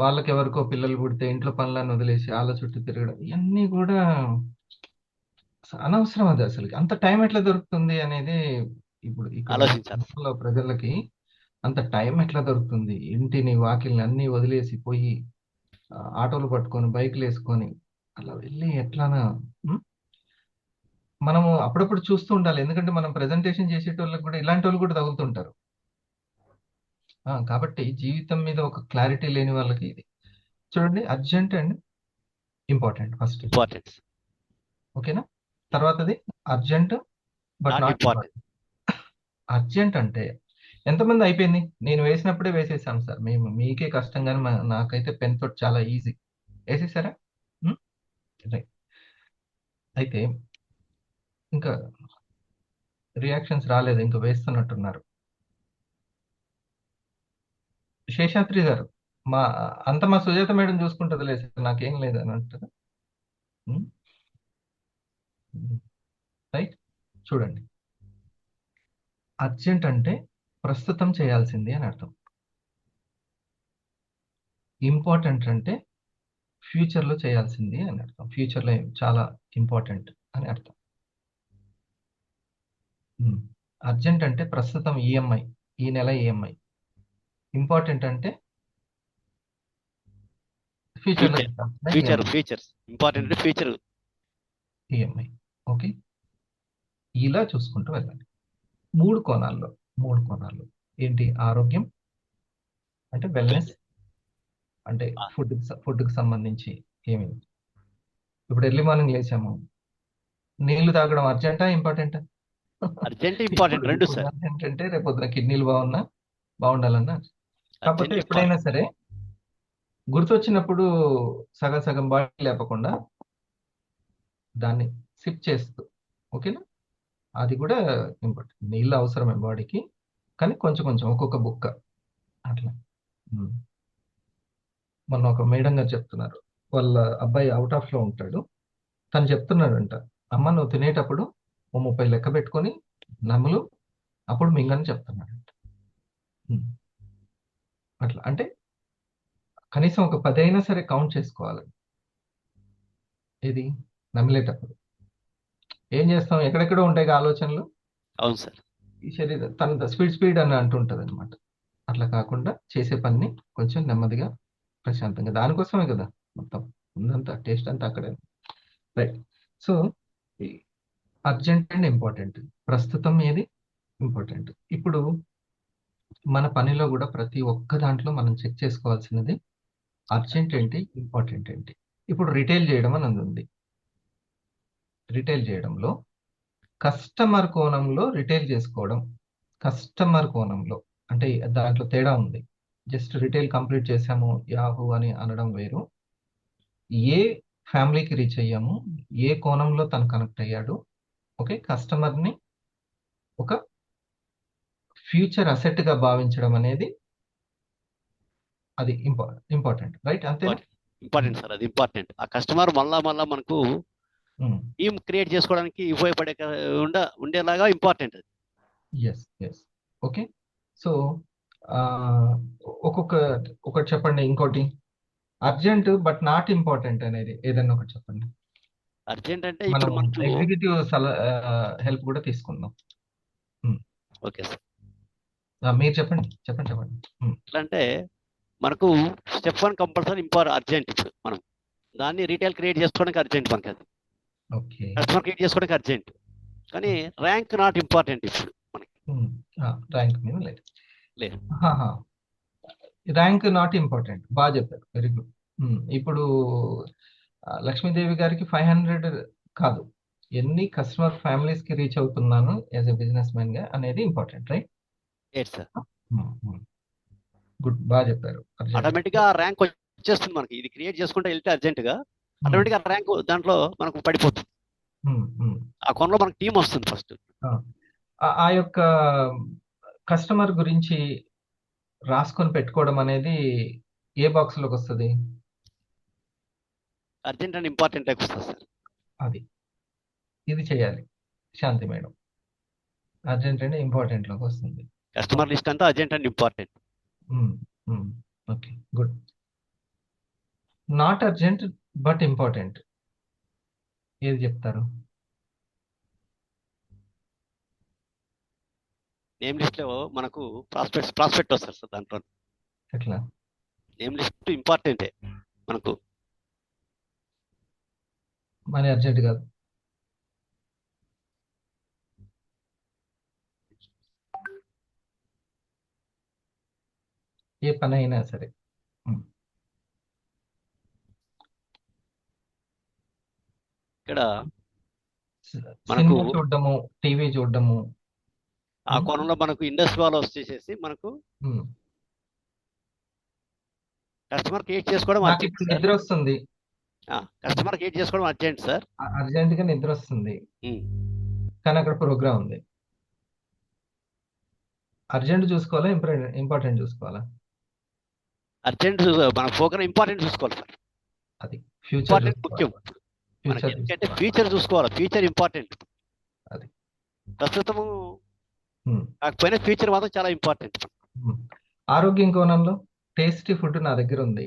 వాళ్ళకి ఎవరికో పిల్లలు పుడితే ఇంట్లో పనులను వదిలేసి వాళ్ళ చుట్టూ తిరగడం, ఇవన్నీ కూడా అనవసరం. అది అసలు అంత టైం ఎట్లా దొరుకుతుంది అనేది ఇప్పుడు ఇక్కడ ప్రజలకి అంత టైం ఎట్లా దొరుకుతుంది? ఇంటిని వాకిల్ని అన్ని వదిలేసి పోయి ఆటోలు పట్టుకొని బైక్లు వేసుకొని అలా వెళ్ళి ఎట్లానా. మనము అప్పుడప్పుడు చూస్తూ ఉండాలి, ఎందుకంటే మనం ప్రెజెంటేషన్ చేసేటోళ్ళకి కూడా ఇలాంటి వాళ్ళు కూడా తగులుతుంటారు. కాబట్టి జీవితం మీద ఒక క్లారిటీ లేని వాళ్ళకి ఇది చూడండి, urgent and important first important. ఓకేనా? తర్వాతది urgent but not important. Urgent అంటే ఎంతమంది అయిపోయింది? నేను వేసినప్పుడే వేసేసాను సార్. మీకే కష్టం, కానీ నాకైతే పెన్ తోటి చాలా ఈజీ. వేసేసారా? రైట్. అయితే ఇంకా రియాక్షన్స్ రాలేదు, ఇంకా వేస్తున్నట్టున్నారు. శేషాద్రి గారు, మా సుజాత మేడం చూసుకుంటుంది లేదు సార్, నాకేం లేదు అని అంటారు. రైట్, చూడండి, అర్జెంట్ అంటే ప్రస్తుతం చేయాల్సింది అని అర్థం. ఇంపార్టెంట్ అంటే ఫ్యూచర్లో చేయాల్సింది అని అర్థం. ఫ్యూచర్లో చాలా ఇంపార్టెంట్ అని అర్థం. అర్జెంట్ అంటే ప్రస్తుతం ఈఎంఐ, ఈ నెల ఈఎంఐ. ఇంపార్టెంట్ అంటే ఫ్యూచర్ ఈఎంఐ. ఓకే, ఇలా చూసుకుంటూ వెళ్ళండి. మూడు కోణాల్లో ఏంటి? ఆరోగ్యం అంటే వెల్నెస్, అంటే ఫుడ్కి సంబంధించి ఏమేమి. ఇప్పుడు ఎర్లీ మార్నింగ్ లేచాము, నీళ్లు తాగడం అర్జెంటా ఇంపార్టెంటా? అర్జెంట్, ఇంపార్టెంట్ రెండు సార్. అర్జెంట్ అంటే రేపు పొద్దున కిడ్నీలు బాగుండాలన్నా. కాకపోతే ఎప్పుడైనా సరే గుర్తొచ్చినప్పుడు సగం బాడీ లేపకుండా దాన్ని సిప్ చేస్తూ, ఓకేనా? అది కూడా ఇంపార్టెంట్. నీళ్ళు అవసరమే బాడీకి, కానీ కొంచెం ఒక్కొక్క బుక్క అట్లా. మొన్న ఒక మేడం గారు చెప్తున్నారు, వాళ్ళ అబ్బాయి అవుట్ ఆఫ్ లో ఉంటాడు, తను చెప్తున్నాడంట, అమ్మ నువ్వు తినేటప్పుడు 30 లెక్క పెట్టుకొని నమ్ములు అప్పుడు మింగని చెప్తున్నాడంట. అట్లా అంటే కనీసం ఒక 10 అయినా సరే కౌంట్ చేసుకోవాలి. ఇది నమిలేటప్పుడు ఏం చేస్తాం, ఎక్కడెక్కడో ఉంటాయి ఆలోచనలు. అవును సార్. ఈ శరీరం తన స్పీడ్ అని అంటుంటది అనమాట. అట్లా కాకుండా చేసే పని కొంచెం నెమ్మదిగా ప్రశాంతంగా, దానికోసమే కదా మొత్తం ఉందంతా, టేస్ట్ అంతా అక్కడే. Right. So urgent and important, ప్రస్తుతం ఏది ఇంపార్టెంట్. ఇప్పుడు మన పనిలో కూడా ప్రతి ఒక్క దాంట్లో మనం చెక్ చేసుకోవాల్సినది అర్జెంట్ ఏంటి, ఇంపార్టెంట్ ఏంటి. ఇప్పుడు రిటైల్ చేయడం అని ఉంది. రిటైల్ చేయడంలో కస్టమర్ కోణంలో రిటైల్ చేసుకోవడం, కస్టమర్ కోణంలో అంటే దాంట్లో తేడా ఉంది. జస్ట్ రిటైల్ కంప్లీట్ చేసాము యాహూ అని అనడం వేరు. ఏ ఫ్యామిలీకి రీచ్ అయ్యాము, ఏ కోణంలో తను కనెక్ట్ అయ్యాడు, ఓకే, కస్టమర్ని ఒక ఫ్యూచర్ అసెట్ గా భావించడం అనేది అది ఇంపార్టెంట్, రైట్? అంతేనా? ఇంపార్టెంట్ సార్, అది ఇంపార్టెంట్. ఆ కస్టమర్ మళ్ళా మనకు టీమ్ క్రియేట్ చేసుకోవడానికి ఉపయోగపడే ఉండేలాగా ఇంపార్టెంట్ అది. Yes okay. సో ఒకటి చెప్పండి, ఇంకోటి అర్జెంట్ బట్ నాట్ ఇంపార్టెంట్ అనేది ఏదైనా ఒకటి చెప్పండి. అర్జెంట్ అంటే మనం ఇప్పుడు మనకు ఎగ్జిక్యూటివ్ హెల్ప్ కూడా తీసుకుందాం. ఓకే సార్, మీరు చెప్పండి. ఎట్లా అంటే మనకు స్టెప్ 1 కంపల్సరీ అర్జెంట్. ఇప్పుడు మనం దాన్ని రీటైల్ క్రియేట్ చేసుకోవడానికి అర్జెంట్, మనకి అది ఓకే. కస్టమర్ క్రియేట్ చేసుకోవడానికి అర్జెంట్. కానీ ర్యాంక్ నాట్ ఇంపార్టెంట్ ఇప్పుడు మనకి. ర్యాంక్ మీద లేదు. లేదు. ర్యాంక్ నాట్ ఇంపార్టెంట్, బాగా చెప్పారు, వెరీ గుడ్. ఇప్పుడు లక్ష్మీదేవి గారికి 500 కాదు, ఎన్ని కస్టమర్ ఫ్యామిలీస్ కి రీచ్ అవుతున్నాను యాజ్ ఎ బిజినెస్ మ్యాన్ గా అనేది ఇంపార్టెంట్, రైట్? సార్, గుడ్, బాగా చెప్పారు. ఆటోమేటిక్ గా ర్యాంక్ వచ్చేస్తుంది మనకి. ఇది క్రియేట్ చేసుకుంటే వెళ్తే అర్జెంట్ గా ఆటోమేటిక్ గా ర్యాంక్ దాంట్లో మనకు పడిపోతుంది. ఆ కోణంలో మనకు టీం వస్తుంది ఫస్ట్. ఆ యొక్క కస్టమర్ గురించి రాసుకొని పెట్టుకోవడం అనేది ఏ బాక్స్ లోకి వస్తుంది? అర్జెంట్ అండ్ ఇంపార్టెంట్ వస్తుంది సార్. ఇది చేయాలి శాంతి మేడం. అర్జెంట్ అండ్ ఇంపార్టెంట్ లోకి వస్తుంది. కస్టమర్ లిస్ట్ అంతా urgent and important. Okay, good. Not urgent but important ఏది చెప్తారు? నేమ్ లిస్ట్ లో మనకు ప్రాస్పెక్ట్ వస్తారు సార్. దాంట్లో ఎట్లా? నేమ్ లిస్ట్ ఇంపార్టెంటే మనకు. మనీ అర్జెంట్ కాదు. ఏ పని అయినా సరే. ఇక్కడ సినిమా చూడడము, టీవీ చూడడము, ఆ కోణంలో మనకు ఇండస్ట్రీ వాళ్ళు వచ్చేసేసి మనకు కస్టమర్ క్రియేట్ చేసుకోవడం నాకు ఇప్పుడు నిద్ర వస్తుంది, కస్టమర్ క్రియేట్ చేసుకోవడం అర్జెంట్ సార్. అర్జెంట్ గా నిద్ర వస్తుంది, కానీ అక్కడ ప్రోగ్రామ్ ఉంది. అర్జెంట్ చూసుకోవాలా, ఇంపార్టెంట్ చూసుకోవాలా? అర్జెంట్ మన ప్రోగ్రామ్ ఇంపార్టెంట్ చూసుకోవాలి సార్. అది ఫ్యూచర్ ఇంపార్టెంట్ ముఖ్యం మనకి, ఎందుకంటే ఫ్యూచర్ చూసుకోవాలి. Future important. అది ప్రస్తుతము కాకపోయినా ఫ్యూచర్ మాత్రం చాలా ఇంపార్టెంట్. ఆరోగ్యం కోణంలో టేస్టీ ఫుడ్ నా దగ్గర ఉంది,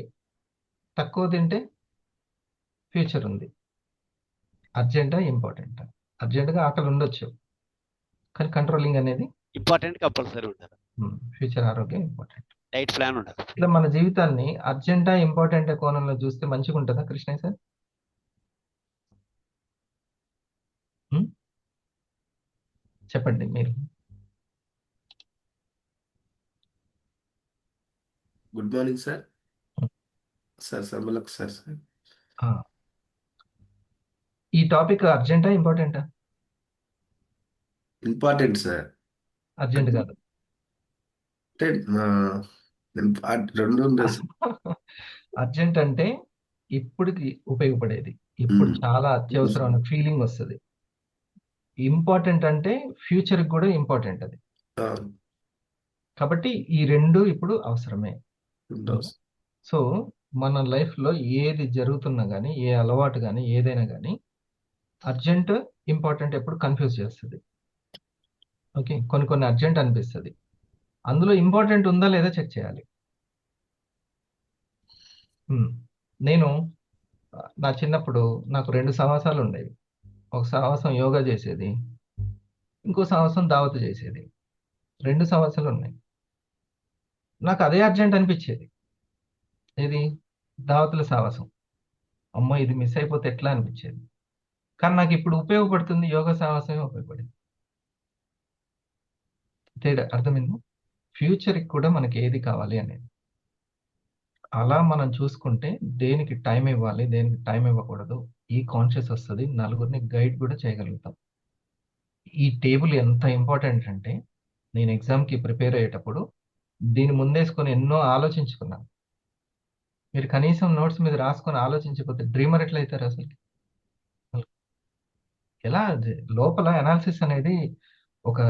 తక్కువ తింటే ఫ్యూచర్ ఉంది. అర్జెంటా ఇంపార్టెంటా? అర్జెంట్గా ఆకలి ఉండొచ్చు, కానీ కంట్రోలింగ్ అనేది ఇంపార్టెంట్, కంపల్సరీ ఉండాలి. ఫ్యూచర్ ఆరోగ్యం ఇంపార్టెంట్. డైట్ ప్లాన్ ఉండాలి. ఇట్లా మన జీవితాన్ని అర్జెంటా ఇంపార్టెంట్ కోణంలో చూస్తే మంచిగా ఉంటుందా కృష్ణయ్య సార్? చెప్పండి మీరు. Good morning sir. మళ్ళీ సార్ ఈ టాపిక్ అర్జెంటా ఇంపార్టెంటా? Important sir. అర్జెంట్ కాదు, రెండు. అర్జెంట్ అంటే ఇప్పటికి ఉపయోగపడేది, ఇప్పుడు చాలా అత్యవసరమైన ఫీలింగ్ వస్తుంది. ఇంపార్టెంట్ అంటే ఫ్యూచర్ కూడా ఇంపార్టెంట్ అది. కాబట్టి ఈ రెండు ఇప్పుడు అవసరమే. సో మన లైఫ్ లో ఏది జరుగుతున్నా కానీ, ఏ అలవాటు కానీ, ఏదైనా కానీ అర్జెంట్ ఇంపార్టెంట్ ఎప్పుడు కన్ఫ్యూజ్ చేస్తుంది. ఓకే, కొన్ని అర్జెంట్ అనిపిస్తుంది, అందులో ఇంపార్టెంట్ ఉందా లేదా చెక్ చేయాలి. నేను నా చిన్నప్పుడు నాకు 2 సహవాసాలు ఉండేవి. ఒక సహవాసం యోగా చేసేది, ఇంకో సహవాసం దావత్ చేసేది. 2 సహవాసాలు ఉన్నాయి. నాకు అదే అర్జెంట్ అనిపించేది, ఏది దావతుల సహవాసం. అమ్మ ఇది మిస్ అయిపోతే ఎట్లా అనిపించేది. కానీ నాకు ఇప్పుడు ఉపయోగపడుతుంది యోగా సహవాసమే ఉపయోగపడింది. తేడా అర్థమైంది? ఫ్యూచర్కి కూడా మనకి ఏది కావాలి అనేది అలా మనం చూసుకుంటే దేనికి టైం ఇవ్వాలి, దేనికి టైం ఇవ్వకూడదు, ఈ కాన్షియస్ వస్తుంది. నలుగురిని గైడ్ కూడా చేయగలుగుతాం. ఈ టేబుల్ ఎంత ఇంపార్టెంట్ అంటే, నేను ఎగ్జామ్కి ప్రిపేర్ అయ్యేటప్పుడు దీన్ని ముందేసుకొని ఎన్నో ఆలోచించుకున్నాను. మీరు కనీసం నోట్స్ మీద రాసుకొని ఆలోచించకపోతే డ్రీమర్ ఎట్లా అవుతారు అసలు? ఎలా అది లోపల అనాలిసిస్ అనేది ఒక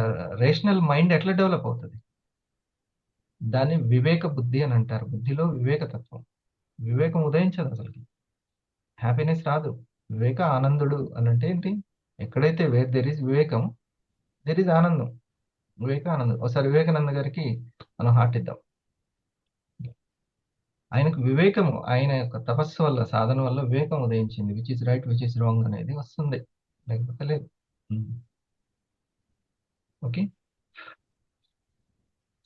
రేషనల్ మైండ్ ఎట్లా డెవలప్ అవుతుంది? దాన్ని వివేక బుద్ధి అని అంటారు. బుద్ధిలో వివేక తత్వం. వివేకం ఉదయించదు అసలు. హ్యాపీనెస్ రాదు. వివేక ఆనందుడు అని అంటే ఏంటి? ఎక్కడైతే వేర్ దెర్ ఇస్ వివేకం, దెర్ ఇస్ ఆనందం. వివేక ఆనందం. ఒకసారి వివేకానంద గారికి మనం హార్ట్ ఇద్దాం. ఆయనకు వివేకము, ఆయన యొక్క తపస్సు వల్ల, సాధన వల్ల వివేకం ఉదయించింది. Which is right, which is wrong అనేది వస్తుంది, లేకపోతే లేదు. ఓకే,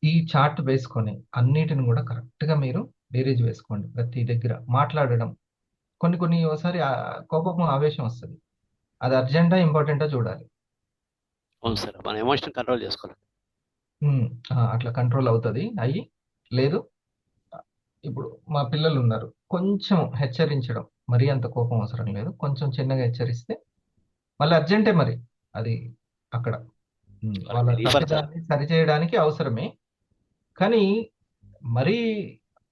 ఈ చార్ట్ వేసుకొని అన్నిటిని కూడా కరెక్ట్గా మీరు బేరీజ్ వేసుకోండి. ప్రతి దగ్గర మాట్లాడడం, కొన్ని ఒకసారి కోపం ఆవేశం వస్తుంది. అది అర్జెంటా ఇంపార్టెంటా చూడాలి. అవును సార్, మన ఎమోషన్ కంట్రోల్ చేసుకోవాలి. అట్లా కంట్రోల్ అవుతుంది. అయ్యి లేదు, ఇప్పుడు మా పిల్లలు ఉన్నారు, కొంచెం హెచ్చరించడం, మరీ అంత కోపం అవసరం లేదు, కొంచెం చిన్నగా హెచ్చరిస్తే మళ్ళీ అర్జెంటే, మరి అది అక్కడ వాళ్ళ తప్పిదాన్ని సరిచేయడానికి అవసరమే. కానీ మరీ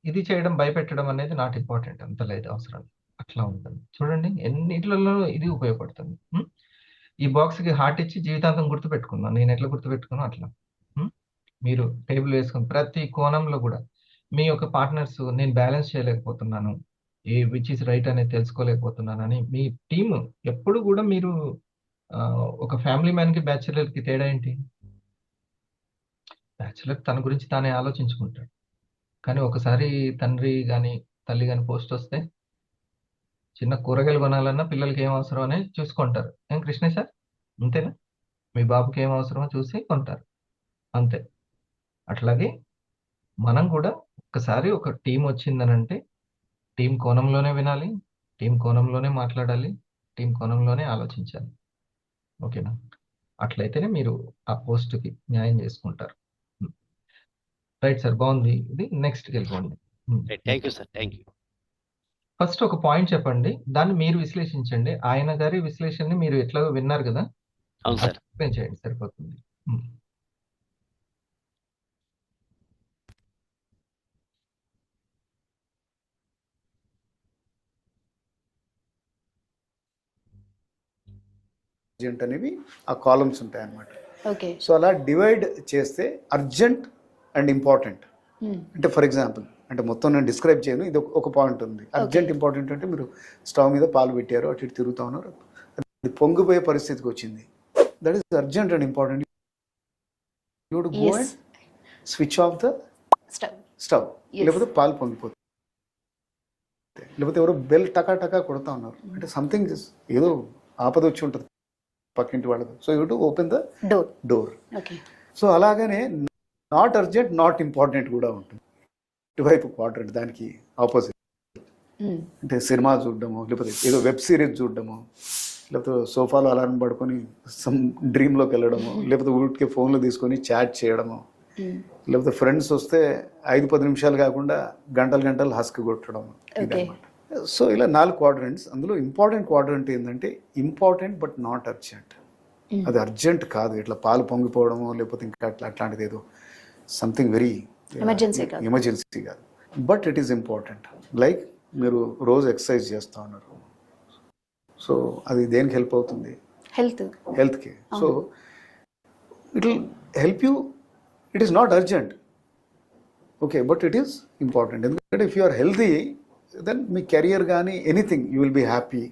ఇది చేయడం, భయపెట్టడం అనేది నాట్ ఇంపార్టెంట్, అంత లేదు అవసరం. అట్లా ఉంటుంది. చూడండి ఎన్నిట్లలో ఇది ఉపయోగపడుతుంది. ఈ బాక్స్కి హార్ట్ ఇచ్చి జీవితాంతం గుర్తుపెట్టుకుందాం. నేను ఎట్లా గుర్తుపెట్టుకున్నా అట్లా. మీరు టేబుల్ వేసుకుని ప్రతి కోణంలో కూడా మీ యొక్క పార్ట్నర్స్, నేను బ్యాలెన్స్ చేయలేకపోతున్నాను, విచ్ ఇస్ రైట్ అనేది తెలుసుకోలేకపోతున్నాను అని మీ టీమ్ ఎప్పుడు కూడా మీరు ఒక ఫ్యామిలీ మ్యాన్కి బ్యాచులర్కి తేడా ఏంటి? బ్యాచులర్ తన గురించి తానే ఆలోచించుకుంటాడు. కానీ ఒకసారి తండ్రి కానీ తల్లి కానీ పోస్ట్ వస్తే చిన్న కూరగాయలు కొనాలన్నా పిల్లలకి ఏం అవసరం అనేది చూసుకుంటారు. ఏం కృష్ణ సార్, అంతేనా? మీ బాబుకి ఏం అవసరమో చూసి కొంటారు, అంతే. అట్లాగే మనం కూడా ఒకసారి ఒక టీం వచ్చిందనంటే టీం కోణంలోనే వినాలి, టీం కోణంలోనే మాట్లాడాలి, టీం కోణంలోనే ఆలోచించాలి. ఓకేనా? అట్లయితేనే మీరు ఆ పోస్ట్కి న్యాయం చేసుకుంటారు. రైట్ సార్, బాగుంది. ఇది నెక్స్ట్కి వెళ్ళిపోండి. Thank you sir, thank you. First ఒక పాయింట్ చెప్పండి, దాన్ని మీరు విశ్లేషించండి. ఆయన గారి విశ్లేషణని మీరు ఎట్లాగో విన్నారు కదా, అవును సార్. ఎక్స్ప్లెయిన్ చేయండి, సరిపోతుంది. అర్జెంట్ అనేవి ఆ కాలమ్స్ ఉంటాయి అన్నమాట. ఓకే. సో అలా డివైడ్ చేస్తే అర్జెంట్ అండ్ ఇంపార్టెంట్ అంటే, ఫర్ ఎగ్జాంపుల్, అంటే మొత్తం నేను డిస్క్రైబ్ చేయను, ఇది ఒక పాయింట్ ఉంది. అర్జెంట్ ఇంపార్టెంట్ అంటే మీరు స్టవ్ మీద పాలు పెట్టారు, అటు ఇటు తిరుగుతా ఉన్నారు, అది పొంగిపోయే పరిస్థితికి వచ్చింది. That is urgent and important. You would go and switch off the stove, లేకపోతే పాలు పొంగిపోతుంది, లేకపోతే ఎవరో బెల్ టకా టకా కొడతా ఉన్నారు, అంటే సంథింగ్ ఏదో ఆపద వచ్చి ఉంటుంది పక్కింటి వాళ్ళది. So you to open the door. So అలాగనే నాట్ అర్జెంట్, నాట్ ఇంపార్టెంట్ కూడా ఉంటుంది. ఇటువైపు క్వాడ్రంట్, దానికి ఆపోజిట్. అంటే సినిమా చూడడము, లేకపోతే ఏదో వెబ్ సిరీస్ చూడడము, లేకపోతే సోఫాలో అలారం పడుకొని సమ్ డ్రీమ్లోకి వెళ్ళడము, లేకపోతే ఊరికి ఫోన్లో తీసుకొని చాట్ చేయడము, లేకపోతే ఫ్రెండ్స్ వస్తే 5-10 నిమిషాలు కాకుండా గంటలు హస్క్ కొట్టడం, ఇదన్నమాట. సో ఇలా 4 క్వాడ్రంట్స్. అందులో ఇంపార్టెంట్ క్వాడ్రంట్ ఏంటంటే ఇంపార్టెంట్ బట్ నాట్ అర్జెంట్. అది అర్జెంట్ కాదు, ఇట్లా పాలు పొంగిపోవడము, లేకపోతే ఇంకా అట్లాంటిది ఏదో సంథింగ్ వెరీ ఎమర్జెన్సీ కాదు, but it is important. Like మీరు రోజు ఎక్సర్సైజ్ చేస్తూ ఉన్నారు, సో అది దేనికి హెల్ప్ అవుతుంది? హెల్త్కి. So it will help you. It is not urgent, okay, but it is important. ఎందుకంటే if you are healthy, then మీ కెరియర్ కానీ anything you will be happy.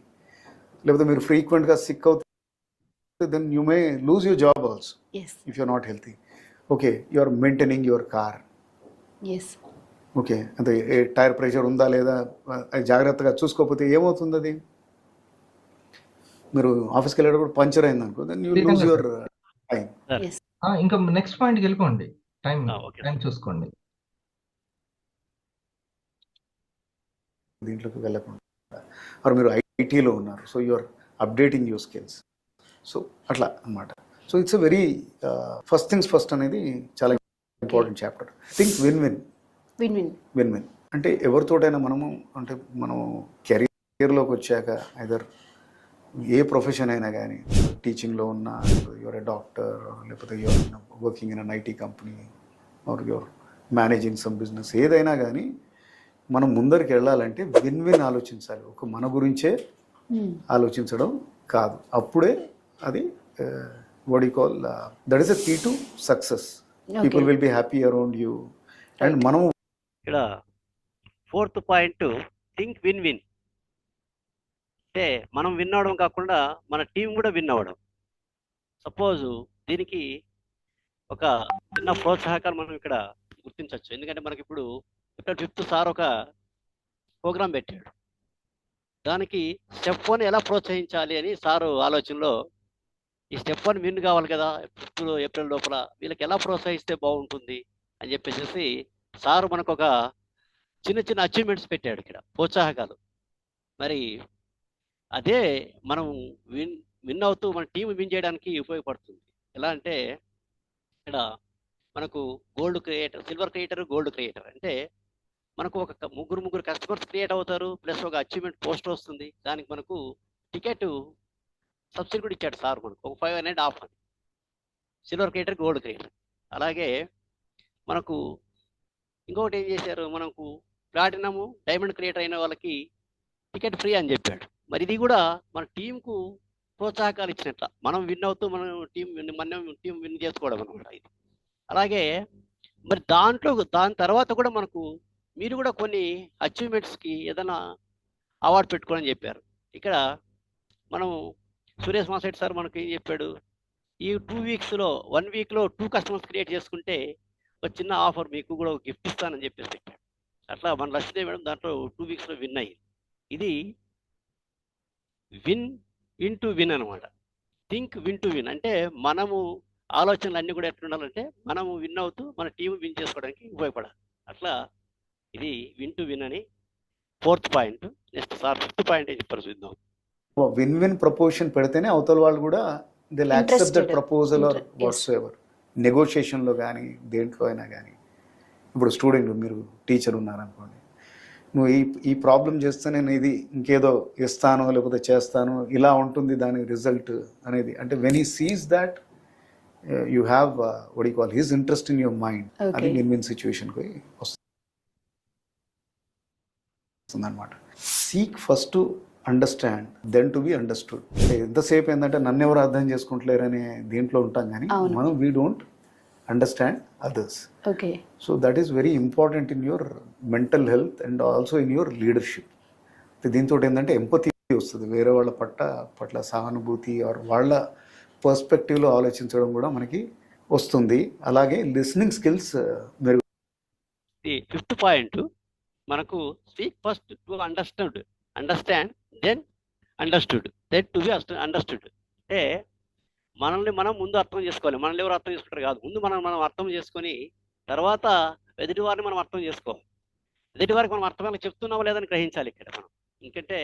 లేకపోతే మీరు ఫ్రీక్వెంట్గా సిక్ అవుతే then you may lose your job also if you are not healthy. Okay, you are maintaining your car, okay, అంటే tyre pressure ఉందా లేదా జాగ్రత్తగా చూసుకోకపోతే ఏమవుతుంది? అది మీరు ఆఫీస్కి వెళ్ళేటప్పుడు పంచర్ అయింది అనుకో, then you lose your time. ఇంకా నెక్స్ట్ పాయింట్కి వెళ్ళిపోండి, టైం చూసుకోండి. దీంట్లోకి వెళ్ళకుండా, మరి మీరు ఐటీలో ఉన్నారు, so you are updating your skills, so అట్లా అన్నమాట. So it's very first things first అనేది చాలా important chapter. Think win win అంటే ఎవరితోటైనా మనము, అంటే మనం కెరియర్లోకి వచ్చాక ఐదర్ ఏ ప్రొఫెషన్ అయినా కానీ, టీచింగ్లో ఉన్న, యువర్ ఏ డాక్టర్, లేకపోతే you're working in an IT company, or you're managing some business, ఏదైనా కానీ మనం ముందరికి వెళ్ళాలంటే విన్ విన్ ఆలోచించాలి. ఒక మన గురించే ఆలోచించడం కాదు. అప్పుడే అది what you call that is a key to success. People will be happy around you. And మనం ఇక్కడ 4th point think win win. అంటే మనం విన్ అవ్వడం కాకుండా మన టీం కూడా విన్ అవ్వడం. సపోజ్ దీనికి ఒక చిన్న ప్రోత్సాహకాలు మనం ఇక్కడ గుర్తించవచ్చు. ఎందుకంటే మనకి ఇప్పుడు ఇక్కడ 5th సార్ ఒక ప్రోగ్రాం పెట్టాడు. దానికి స్టెప్ 1 ఎలా ప్రోత్సహించాలి అని సారు ఆలోచనలో ఈ స్టెప్ 1 విన్ కావాలి కదా ఏప్రిల్ లోపల, వీళ్ళకి ఎలా ప్రోత్సహిస్తే బాగుంటుంది అని చెప్పేసి సారు మనకు ఒక చిన్న చిన్న అచీవ్మెంట్స్ పెట్టాడు ఇక్కడ, ప్రోత్సాహకాలు. మరి అదే మనం విన్ అవుతూ మన టీం విన్ చేయడానికి ఉపయోగపడుతుంది. ఎలా అంటే ఇక్కడ మనకు gold creator, silver creator, gold creator అంటే మనకు ఒక ముగ్గురు కస్టమర్స్ క్రియేట్ అవుతారు, ప్లస్ ఒక అచీవ్మెంట్ పోస్టర్ వస్తుంది. దానికి మనకు టికెట్ సబ్సిడీ కూడా ఇచ్చాడు సార్ మనకు, ఒక 500 ఆఫ్ అని. Silver creator, gold creator. అలాగే మనకు ఇంకొకటి ఏం చేశారు, మనకు ప్లాటినము, డైమండ్ క్రియేటర్ అయిన వాళ్ళకి టికెట్ ఫ్రీ అని చెప్పాడు. మరి ఇది కూడా మన టీంకు ప్రోత్సాహకాలు ఇచ్చినట్ల, మనం విన్ అవుతూ మనం టీం విన్ చేసుకోవడం అనమాట ఇది. అలాగే మరి దాని తర్వాత కూడా మనకు మీరు కూడా కొన్ని అచీవ్మెంట్స్కి ఏదైనా అవార్డు పెట్టుకోవాలని చెప్పారు. ఇక్కడ మనం సురేష్ మాసెట్ సార్ మనకు ఏం చెప్పాడు, ఈ 2 వీక్స్లో 1 వీక్లో 2 కస్టమర్స్ క్రియేట్ చేసుకుంటే ఒక చిన్న ఆఫర్ మీకు కూడా ఒక గిఫ్ట్ ఇస్తానని చెప్పేసి పెట్టాడు. అట్లా మన లక్ష్మీ మేడం దాంట్లో 2 వీక్స్లో విన్ అయ్యింది. ఇది విన్ విన్ టు విన్ అనమాట. థింక్ విన్ టు విన్ అంటే మనము ఆలోచనలు అన్నీ కూడా ఎట్లా ఉండాలంటే మనము విన్ అవుతూ మన టీం విన్ చేసుకోవడానికి ఉపయోగపడాలి. అట్లా ఇది విన్ టు విన్ అని 4th point. Next sir 5th point ఏం చెప్పారు చూద్దాం. విన్ విన్ ప్రపోజల్ పెడితేనే అవతల వాళ్ళు కూడా they accept that proposal or whatsoever. నెగోషియేషన్లో కానీ దేంట్లో అయినా కానీ, ఇప్పుడు స్టూడెంట్ మీరు టీచర్ ఉన్నారనుకోండి, నువ్వు ఈ ప్రాబ్లం చేస్తే నేను ఇది ఇంకేదో ఇస్తాను లేకపోతే చేస్తాను, ఇలా ఉంటుంది దాని రిజల్ట్ అనేది. అంటే when he sees that you have what you call his interest in your mind, అది విన్ విన్ సిచ్యువేషన్కి వస్తుంది అనమాట. Seek first to understand then to be understood. ఎంతసేపు ఏంటంటే నన్ను ఎవరు అర్థం చేసుకుంటలేరనే దీంట్లో ఉంటాం కానీ మనం we don't understand others. Okay. So that is very important in your mental health and also in your leadership. దీంతో ఏంటంటే ఎంపతి వస్తుంది, వేరే వాళ్ళ పట్ల సహానుభూతి ఆర్ వాళ్ళ పర్స్పెక్టివ్లో ఆలోచించడం కూడా మనకి వస్తుంది. అలాగే లిసనింగ్ స్కిల్స్ మెరుగు. 5th పాయింట్ మనకు speak first to understand then understood, then to be understood. అంటే మనల్ని మనం ముందు అర్థం చేసుకోవాలి. మనల్ని ఎవరు అర్థం చేసుకుంటారు కాదు, ముందు మనం అర్థం చేసుకొని తర్వాత ఎదుటి వారిని మనం అర్థం చేసుకోవాలి. ఎదుటి వారికి మనం అర్థం చెప్తున్నామా లేదని గ్రహించాలి ఇక్కడ మనం. ఎందుకంటే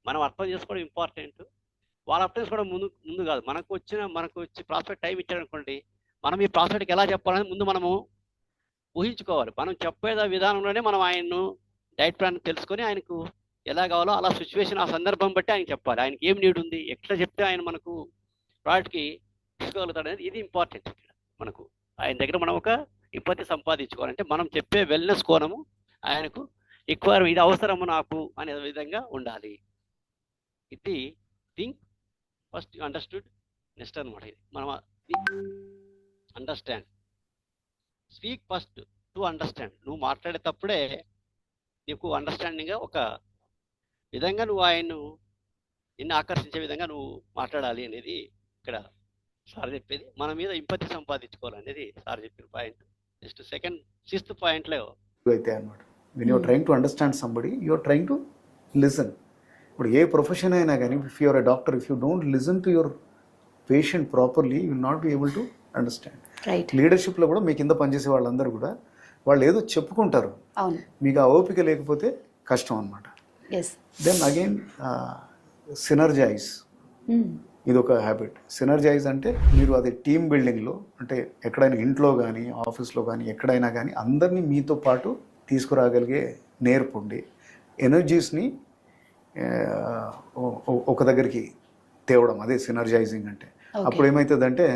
మనం అర్థం చేసుకోవడం ఇంపార్టెంట్, వాళ్ళు అర్థం చేసుకోవడం ముందు కాదు. మనకు వచ్చి ప్రాస్పెక్ట్ టైం ఇచ్చారనుకోండి, మనం ఈ ప్రాస్పెక్ట్కి ఎలా చెప్పాలని ముందు మనము ఊహించుకోవాలి. మనం చెప్పే విధానంలోనే మనం ఆయన్ను డైట్ ప్లాన్ తెలుసుకొని ఆయనకు ఎలా కావాలో అలా సిచ్యువేషన్, ఆ సందర్భం బట్టి ఆయన చెప్పాలి. ఆయనకి ఏం నీడ్ ఉంది, ఎట్లా చెప్తే ఆయన మనకు ప్రాడక్ట్కి తీసుకోగలుగుతాడు అనేది ఇది ఇంపార్టెంట్. ఇక్కడ మనకు ఆయన దగ్గర మనం ఒక ఇంపతి సంపాదించుకోవాలంటే మనం చెప్పే వెల్నెస్ కోణము ఆయనకు ఎక్కువ ఇది అవసరము నాకు అనే విధంగా ఉండాలి. ఇది థింక్ ఫస్ట్ అండర్స్టూడ్ నెక్స్ట్ అనమాట. ఇది మనం understand, speak first to understand. నువ్వు మాట్లాడేటప్పుడే నీకు అండర్స్టాండింగ్గా ఒక విధంగా నువ్వు ఆయన్ను నిన్ను ఆకర్షించే విధంగా నువ్వు మాట్లాడాలి అనేది ఇక్కడ సార్ చెప్పేది. మన మీద ఇంపతి సంపాదించుకోవాలనేది సార్ చెప్పిన పాయింట్. నెక్స్ట్ 6th పాయింట్లో అయితే అనమాట, when you're trying to understand somebody you're trying to listen. ఇప్పుడు ఏ ప్రొఫెషన్ అయినా కానీ, if you're a doctor, if you don't listen to your patient properly you will not be able to understand. లీడర్షిప్లో కూడా మీ కింద పనిచేసే వాళ్ళందరూ కూడా వాళ్ళు ఏదో చెప్పుకుంటారు, మీకు ఆ ఓపిక లేకపోతే కష్టం అనమాట. దెన్ అగైన్ సినర్జైజ్, ఇది ఒక హ్యాబిట్. సినర్జైజ్ అంటే మీరు అది టీమ్ బిల్డింగ్లో, అంటే ఎక్కడైనా ఇంట్లో కానీ ఆఫీస్లో కానీ ఎక్కడైనా కానీ అందరినీ మీతో పాటు తీసుకురాగలిగే నేర్పుండి ఎనర్జీస్ని ఒక దగ్గరికి తేవడం, అదే సినర్జైజింగ్ అంటే. అప్పుడు ఏమవుతుందంటే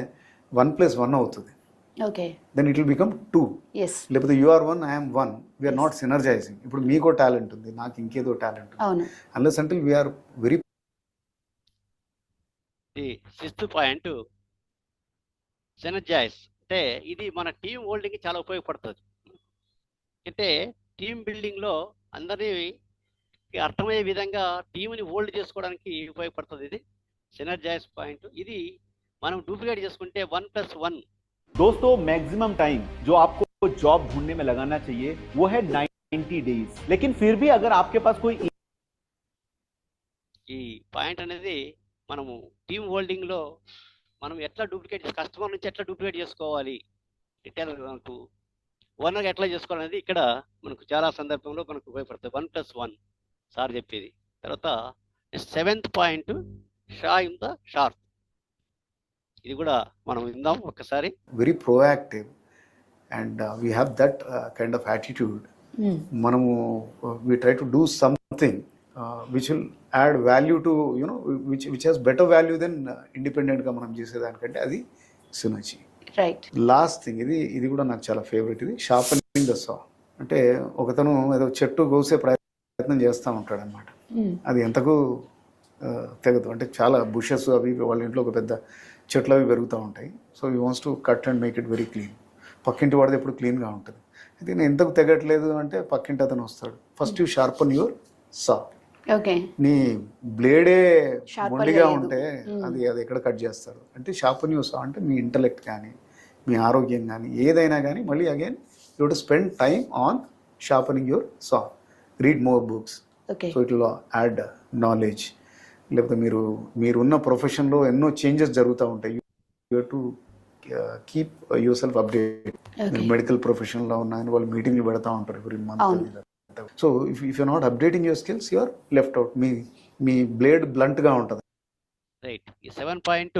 1+1 అవుతుంది. Okay. Then it will become 2. Yes. లేకపోతే you are 1, I'm 1, we're not synergising. ఇప్పుడు మీకో టాలెంట్ ఉంది, నాకు ఇంకేదో టాలెంట్ ఉంది. అవును. Unless until we're very. The 6th point synergise. అంటే ఇది మన టీం హోల్డింగ్కి చాలా ఉపయోగపడుతుంది. అంటే టీం బిల్డింగ్లో అందరినీ అర్థమయ్యే విధంగా టీంని హోల్డ్ చేసుకోవడానికి ఉపయోగపడుతుంది ఇది సినర్జైజ్ పాయింట్. ఇది మనం డూప్లికేట్ చేసుకుంటే 1+1. दोस्तों मैक्सिमम टाइम जो आपको जॉब ढूंढने में लगाना चाहिए वो है 90 डेज। लेकिन फिर भी अगर आपके पास कोई ఈ పాయింట్ అనేది మనము టీం హోల్డింగ్లో మనం ఎట్లా డూప్లికేట్ కస్టమర్ నుంచి ఎట్లా డూప్లికేట్ చేసుకోవాలి, రిటైల్ మనకు ఓనర్గా ఎట్లా చేసుకోవాలనేది ఇక్కడ మనకు చాలా సందర్భంలో మనకు ఉపయోగపడుతుంది. 1+1 సార్ చెప్పేది. తర్వాత 7th పాయింట్ షా ఇన్ ద షార్ప్. ఇది కూడా మనం విందాం ఒక్కసారి. Very proactive and we have that kind of attitude. మనము we try to do something which will add value to you know which has better value then ఇండిపెండెంట్గా మనం చేసేదానికంటే అది సినర్జీ. రైట్. లాస్ట్ థింగ్ ఇది కూడా నాకు చాలా ఫేవరెట్. ఇది షార్పనింగ్ ద సా. అంటే ఒకతను ఏదో చెట్టు కోసే ప్రయత్నం చేస్తూ ఉంటాడు అనమాట. అది ఎంతకు తెగదు. అంటే చాలా బుషెస్ అవి వాళ్ళ ఇంట్లో ఒక పెద్ద చెట్లు అవి పెరుగుతూ ఉంటాయి. So you wants to cut and make it very clean. పక్కింటి వాడిది ఎప్పుడు క్లీన్గా ఉంటుంది. అయితే నేను ఎంతకు తెగట్లేదు అంటే పక్కింటి అతను వస్తాడు. First you sharpen your saw. Okay. నీ బ్లేడే Sharp మొండిగా లేదు. ఉంటే అది ఎక్కడ కట్ చేస్తారు అంటే షార్పన్ యువర్ సా అంటే మీ ఇంటలెక్ట్ కానీ మీ ఆరోగ్యం కానీ ఏదైనా కానీ మళ్ళీ again you to spend time on sharpening your saw. Read more books. Okay. So it will add knowledge. లేకపోతే మీరున్న ప్రొఫెషన్లో ఎన్నో చేంజెస్ జరుగుతూ ఉంటాయి. You to keep yourself update. మీరు మెడికల్ ప్రొఫెషన్లో ఉన్నాయని వాళ్ళు మీటింగ్లు పెడతా ఉంటారు every month. So if you not updating your skills you are left out. మీ బ్లేడ్ బ్లంట్గా ఉంటుంది. రైట్. ఈ 7 point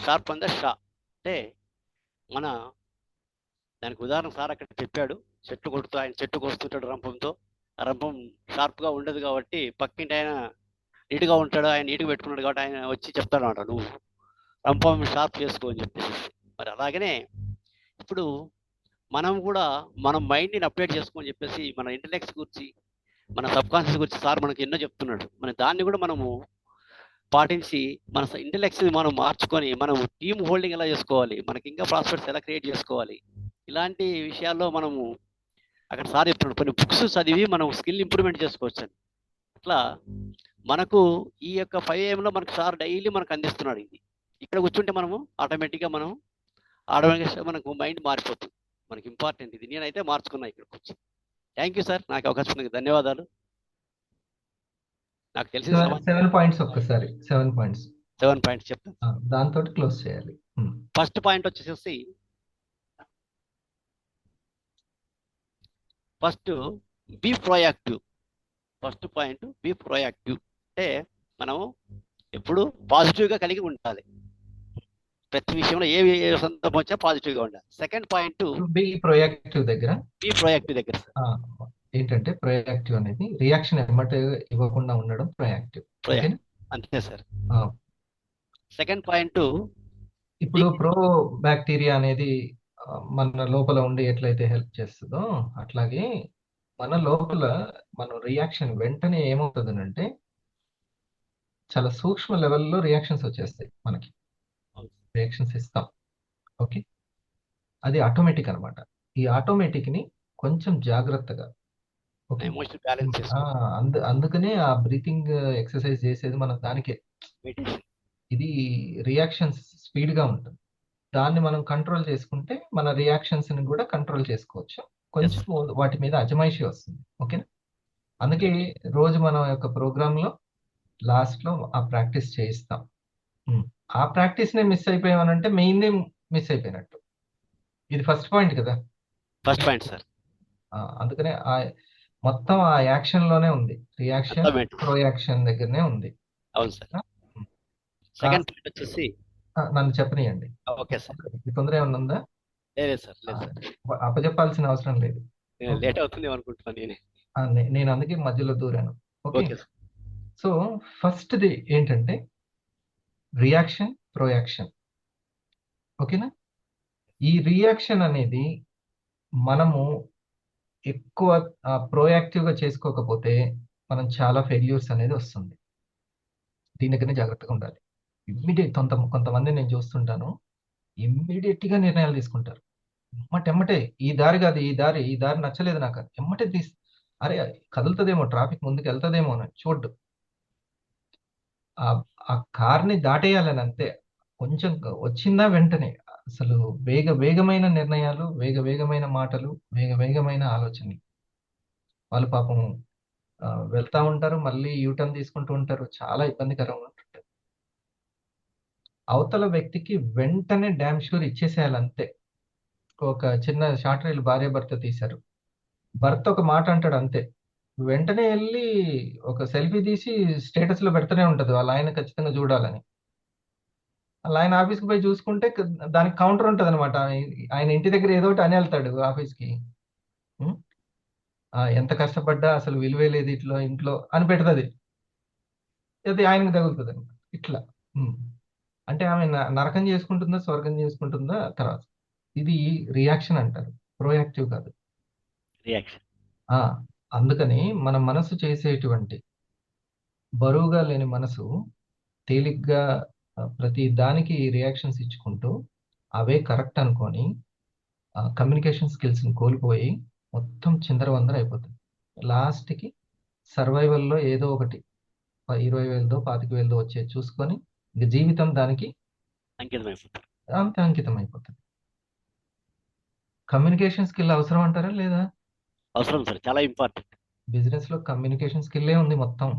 sharp on the saw. అంటే మన దానికి ఉదాహరణ సార్ అక్కడ చెప్పాడు. చెట్టు కొడుతూ ఆయన చెట్టు కోస్తుంటాడు రంపంతో. ఆ రంపం షార్ప్గా ఉండదు కాబట్టి పక్కింటి ఆయన నీట్గా ఉంటాడు, ఆయన నీట్గా పెట్టుకున్నాడు కాబట్టి ఆయన వచ్చి చెప్తాడు అన్నమాట, నువ్వు రంపం షార్ప్ చేసుకో అని చెప్పేసి. మరి అలాగనే ఇప్పుడు మనం కూడా మన మైండ్ని అప్డేట్ చేసుకోమని చెప్పేసి మన ఇంటెలెక్ట్స్ గురించి మన సబ్కాన్షియస్ గురించి సార్ మనకి ఎన్నో చెప్తున్నాడు. మన దాన్ని కూడా మనము పాటించి మన ఇంటెలెక్ట్స్ని మనం మార్చుకొని మనం టీమ్ హోల్డింగ్ ఎలా చేసుకోవాలి, మనకి ఇంకా ప్రాస్పెక్ట్స్ ఎలా క్రియేట్ చేసుకోవాలి, ఇలాంటి విషయాల్లో మనము అక్కడ సార్ చెప్తున్నాడు. కొన్ని బుక్స్ చదివి మనం స్కిల్ ఇంప్రూవ్మెంట్ చేసుకోవచ్చు అని. అట్లా మనకు ఈ యొక్క 5 AM మనకు సార్ డైలీ మనకు అందిస్తున్నాడు. ఇది ఇక్కడ కూర్చుంటే మనము ఆటోమేటిక్గా మనకు మైండ్ మారిపోతుంది. మనకి ఇంపార్టెంట్ ఇది. నేనైతే మార్చుకున్నా ఇక్కడికి వచ్చి. థ్యాంక్ యూ సార్, నాకు అవకాశం ఉన్నందుకు ధన్యవాదాలు. నాకు తెలిసిన 7 పాయింట్స్ ఒక్కసారి 7 పాయింట్స్ 7 పాయింట్స్ చెప్తాను. దాంతో క్లోజ్ చేయాలి. ఫస్ట్ పాయింట్ వచ్చేసి first be proactive. First point be proactive అంటే మనం ఎప్పుడు పాజిటివ్గా కలిగి ఉండాలి. ప్రతి విషయంలో ఏ సందర్భం వచ్చా పాజిటివ్గా ఉండాలి. సెకండ్ పాయింట్ బీ ప్రొయాక్టివ్ దగ్గర సార్ ఏంటంటే ప్రొయాక్టివ్ అనేది రియాక్షన్ ఎమ్మటే ఇవ్వకుండా ఉండడం ప్రొయాక్టివ్. అంతే సార్. సెకండ్ పాయింట్ ఇప్పుడు ప్రో బ్యాక్టీరియా అనేది మన లోపల ఉండి ఎట్లయితే హెల్ప్ చేస్తుందో అట్లాగే మన లోపల మన రియాక్షన్ వెంటనే ఏమవుతుందంటే చాలా సూక్ష్మ లెవెల్లో రియాక్షన్స్ వచ్చేస్తాయి. మనకి రియాక్షన్స్ ఇస్తాం. ఓకే, అది ఆటోమేటిక్ అనమాట. ఈ ఆటోమేటిక్ ని కొంచెం జాగ్రత్తగా ఎమోషనల్ బ్యాలెన్స్ అందుకనే ఆ బ్రీతింగ్ ఎక్సర్సైజ్ చేసేది మనం దానికే. ఇది రియాక్షన్స్ స్పీడ్ గా ఉంటుంది. దాన్ని మనం కంట్రోల్ చేసుకుంటే మన రియాక్షన్స్ ని కూడా కంట్రోల్ చేసుకోవచ్చు. కొంచెం వాటి మీద అజమాయిషి వస్తుంది. ఓకేనా? అందుకే రోజు మనం యొక్క ప్రోగ్రామ్ లో లాస్ట్ లో ఆ ప్రాక్టీస్ చేయిస్తాం. ఆ ప్రాక్టీస్ నే మిస్ అయిపోయామనంటే మెయిన్ ని మిస్ అయిపోయినట్టు. ఇది ఫస్ట్ పాయింట్ కదా. First point sir. అందుకనే మొత్తం ఆ యాక్షన్ లోనే ఉంది. రియాక్షన్ ప్రోయాక్షన్ దగ్గరనే ఉంది. అవును సార్. సెకండ్ పాయింట్ వచ్చేసి నన్ను చెప్పనియండి. Okay sir. తొందర ఏమన్నా ఉందా? లేదు సార్, లేదు సార్. అప్పచెప్పాల్సిన అవసరం లేదు. లేట్ అవుతుంది అనుకుంటున్నాను నేను అందుకే మధ్యలో దూరాను. ఓకే. సో ఫస్ట్ది ఏంటంటే రియాక్షన్ ప్రోయాక్షన్. ఓకేనా? ఈ రియాక్షన్ అనేది మనము ఎక్కువ ప్రోయాక్టివ్గా చేసుకోకపోతే మనం చాలా ఫెయిల్యూర్స్ అనేది వస్తుంది. దీని దగ్గరనే జాగ్రత్తగా ఉండాలి. కొంతమంది నేను చూస్తుంటాను, గా నిర్ణయాలు తీసుకుంటారు. ఎమ్మటెమ్మటే ఈ దారి కాదు, ఈ దారి నచ్చలేదు నాకు, ఎమ్మటే అరే కదులుతుందేమో, ట్రాఫిక్ ముందుకు వెళ్తుందేమో అని చూడ్డు. ఆ కార్ని దాటేయాలని అంతే. కొంచెం వచ్చిందా వెంటనే అసలు వేగమైన నిర్ణయాలు, వేగమైన మాటలు, వేగమైన ఆలోచనలు. వాళ్ళు పాపం వెళ్తా ఉంటారు, మళ్ళీ యూటర్న్ తీసుకుంటూ ఉంటారు, చాలా ఇబ్బందికరంగా ఉంటుంది. అవతల వ్యక్తికి వెంటనే డ్యామ్ షూర్ ఇచ్చేసేయాలంతే. ఒక చిన్న షార్ట్ రీల్ భార్యాభర్త తీశారు. భర్త ఒక మాట అంటాడు అంతే, వెంటనే వెళ్ళి ఒక సెల్ఫీ తీసి స్టేటస్ లో పెడుతూనే ఉంటది, వాళ్ళ ఆయన ఖచ్చితంగా చూడాలని. వాళ్ళ ఆయన ఆఫీస్కి పోయి చూసుకుంటే దానికి కౌంటర్ ఉంటుంది అనమాట. ఆయన ఇంటి దగ్గర ఏదో ఒకటి అని వెళ్తాడు ఆఫీస్కి. ఎంత కష్టపడ్డా అసలు విలువే లేదు ఇంట్లో అని పెడుతుంది, అది ఆయనకు తగులుతుంది అనమాట. ఇట్లా అంటే ఆమె నరకం చేసుకుంటుందా స్వర్గం చేసుకుంటుందా తర్వాత. ఇది రియాక్షన్ అంటారు, ప్రోయాక్టివ్ కాదు. రియాక్షన్. అందుకని మన మనసు చేసేటువంటి బరువుగా లేని మనసు తేలిగ్గా ప్రతి దానికి రియాక్షన్స్ ఇచ్చుకుంటూ అవే కరెక్ట్ అనుకొని కమ్యూనికేషన్ స్కిల్స్ని కోల్పోయి మొత్తం చిందరవందర అయిపోతుంది. లాస్ట్కి సర్వైవల్లో ఏదో ఒకటి 20,000 25,000 వచ్చేది చూసుకొని ఇంక జీవితం దానికి అంకితం అయిపోతుంది. కమ్యూనికేషన్ స్కిల్ అవసరం అంటారా లేదా? అవసరం సార్, చాలా ఇంపార్టెంట్. బిజినెస్ లో కమ్యూనికేషన్ స్కిల్లే ఉంది మొత్తం.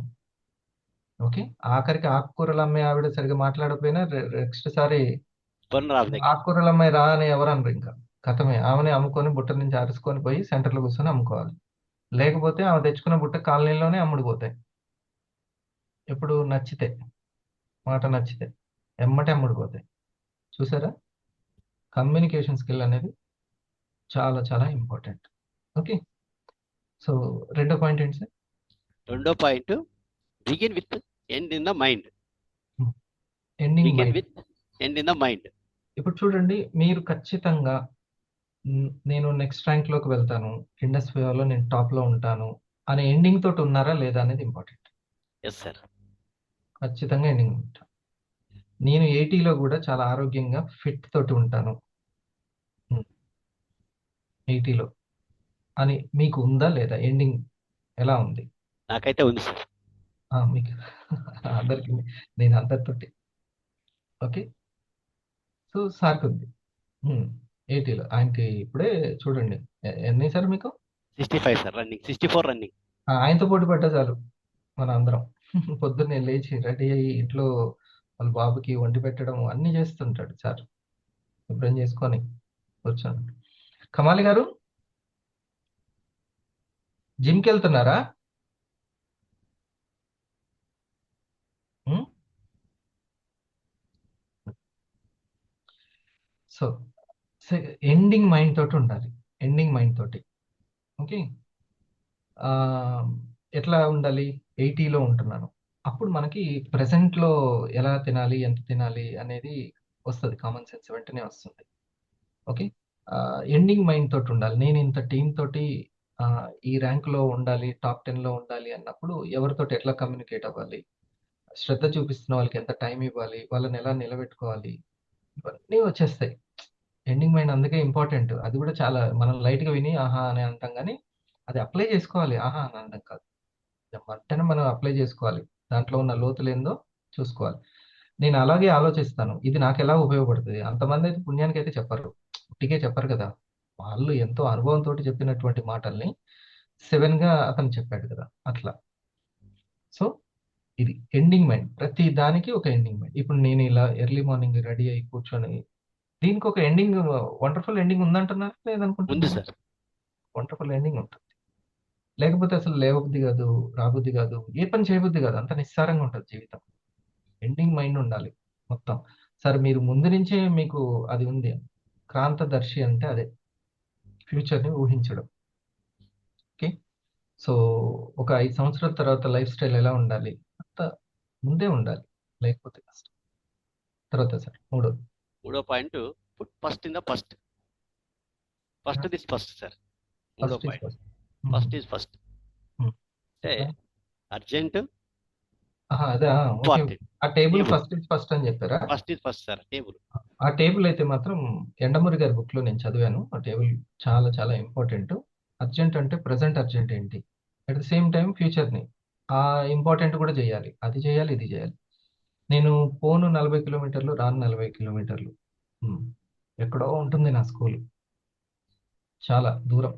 ఓకే, ఆఖరికి ఆకుకూరలు అమ్మే ఆవిడ సరిగా మాట్లాడకపోయినా నెక్స్ట్ సారి ఆకుకూరలు అమ్మాయి రా అని ఎవరు అనరు, ఇంకా కథమే. ఆమెనే అమ్ముకొని బుట్ట నుంచి అరుచుకొని పోయి సెంటర్లో కూర్చొని అమ్ముకోవాలి. లేకపోతే ఆమె తెచ్చుకున్న బుట్ట కాలనీలోనే అమ్ముడుపోతాయి. ఎప్పుడు నచ్చితే, మాట నచ్చితే ఎమ్మటే అమ్ముడుపోతాయి. చూసారా, కమ్యూనికేషన్ స్కిల్ అనేది చాలా చాలా ఇంపార్టెంట్. ఓకే, సో రెండో పాయింట్ ఏంటి సార్? రెండో point, begin with end in the mind. End in the mind. ఇప్పుడు చూడండి, మీరు ఖచ్చితంగా నేను నెక్స్ట్ ర్యాంక్ లోకి వెళ్తాను, ఇండస్ట్రీలో నేను టాప్ లో ఉంటాను అనే ఎండింగ్ తోటి ఉన్నారా లేదా అనేది ఇంపార్టెంట్. ఎస్ సార్, ఖచ్చితంగా ఎండింగ్ ఉంటాను. నేను 80లో కూడా చాలా ఆరోగ్యంగా ఫిట్ తోటి ఉంటాను 80లో అని మీకు ఉందా లేదా? ఎండింగ్ ఎలా ఉంది? నాకైతే ఉంది సార్. మీకు అందరికి, నేను అందరితోటి. ఓకే, సో సార్కి ఉంది 80లో. ఆయనకి ఇప్పుడే చూడండి ఎన్ని సార్ మీకు? 65 సార్, రన్నింగ్ 64 రన్నింగ్. ఆయనతో పోటీ పడ్డా చాలు మన అందరం. పొద్దున్నే లేచి రెడీ అయ్యి ఇంట్లో వాళ్ళ బాబుకి వండి పెట్టడం అన్ని చేస్తుంటాడు సార్, శుభ్రం చేసుకొని కూర్చోండి. కమాలి గారు జిమ్కి వెళ్తున్నారా? సో ఎండింగ్ మైండ్ తోటి ఉండాలి, ఎండింగ్ మైండ్ తోటి. ఓకే, ఎట్లా ఉండాలి? 80లో ఉంటున్నాను, అప్పుడు మనకి ప్రెసెంట్లో ఎలా తినాలి, ఎంత తినాలి అనేది వస్తుంది, కామన్ సెన్స్ వెంటనే వస్తుంది. ఓకే, ఎండింగ్ మైండ్ తోటి ఉండాలి. నేను ఇంత టీం తోటి ఈ ర్యాంక్లో ఉండాలి, టాప్ 10లో ఉండాలి అన్నప్పుడు ఎవరితోటి ఎట్లా కమ్యూనికేట్ అవ్వాలి, శ్రద్ధ చూపిస్తున్న వాళ్ళకి ఎంత టైం ఇవ్వాలి, వాళ్ళని ఎలా నిలబెట్టుకోవాలి, ఇవన్నీ వచ్చేస్తాయి. ఎండింగ్ మైండ్ అందుకే ఇంపార్టెంట్. అది కూడా చాలా మనం లైట్గా విని ఆహా అని అంటాం, కానీ అది అప్లై చేసుకోవాలి. ఆహా అని అనడం కాదు, వెంటనే మనం అప్లై చేసుకోవాలి, దాంట్లో ఉన్న లోతులు ఏందో చూసుకోవాలి. నేను అలాగే ఆలోచిస్తాను, ఇది నాకు ఎలా ఉపయోగపడుతుంది. అంతమంది అయితే పుణ్యానికి అయితే చెప్పరు, ఉట్టికే చెప్పరు కదా, వాళ్ళు ఎంతో అనుభవంతో చెప్పినటువంటి మాటల్ని 7గా అతను చెప్పాడు కదా, అట్లా. సో ఇది ఎండింగ్ మైండ్, ప్రతి దానికి ఒక ఎండింగ్ మైండ్. ఇప్పుడు నేను ఇలా ఎర్లీ మార్నింగ్ రెడీ అయ్యి కూర్చొని దీనికి ఒక ఎండింగ్, వండర్ఫుల్ ఎండింగ్ ఉందంటున్నారు లేదనుకుంటున్నా? వండర్ఫుల్ ఎండింగ్ ఉంటుంది, లేకపోతే అసలు లేవబుద్ధి కాదు, రాబుద్ధి కాదు, ఏ పని చేయబుద్ధి కాదు, అంత నిస్సారంగా ఉంటుంది జీవితం. ఎండింగ్ మైండ్ ఉండాలి మొత్తం. సరే, మీరు ముందు నుంచే మీకు అది ఉంది, క్రాంతదర్శి అంటే అదే ఫ్యూచర్ని ఊహించడం. ఓకే, సో ఒక 5 సంవత్సరాల తర్వాత లైఫ్ స్టైల్ ఎలా ఉండాలి అంత ముందే ఉండాలి, లేకపోతే కష్టం. తర్వాత సార్ మూడో point, put first in the first. First this first sir. మూడో first is point first. First is first. అంటే అర్జెంట్, అదే ఓకే. ఇంపార్టెంట్. ఆ table table first is first అని చెప్పారా? First is first sir table. ఆ table అయితే మాత్రం ఎండమూరి గారి బుక్ లో నేను చదివాను. ఆ టేబుల్ చాలా చాలా ఇంపార్టెంట్. అర్జెంట్ అంటే ప్రెసెంట్ అర్జెంట్ ఏంటి, at the same time future ని ఆ ఇంపార్టెంట్ కూడా చేయాలి. అది చేయాలి, ఇది చేయాలి. నేను పోను 40 కిలోమీటర్లు, రాను 40 కిలోమీటర్లు. ఉమ్, ఎక్కడో ఉంటుంది నా స్కూల్, చాలా దూరం.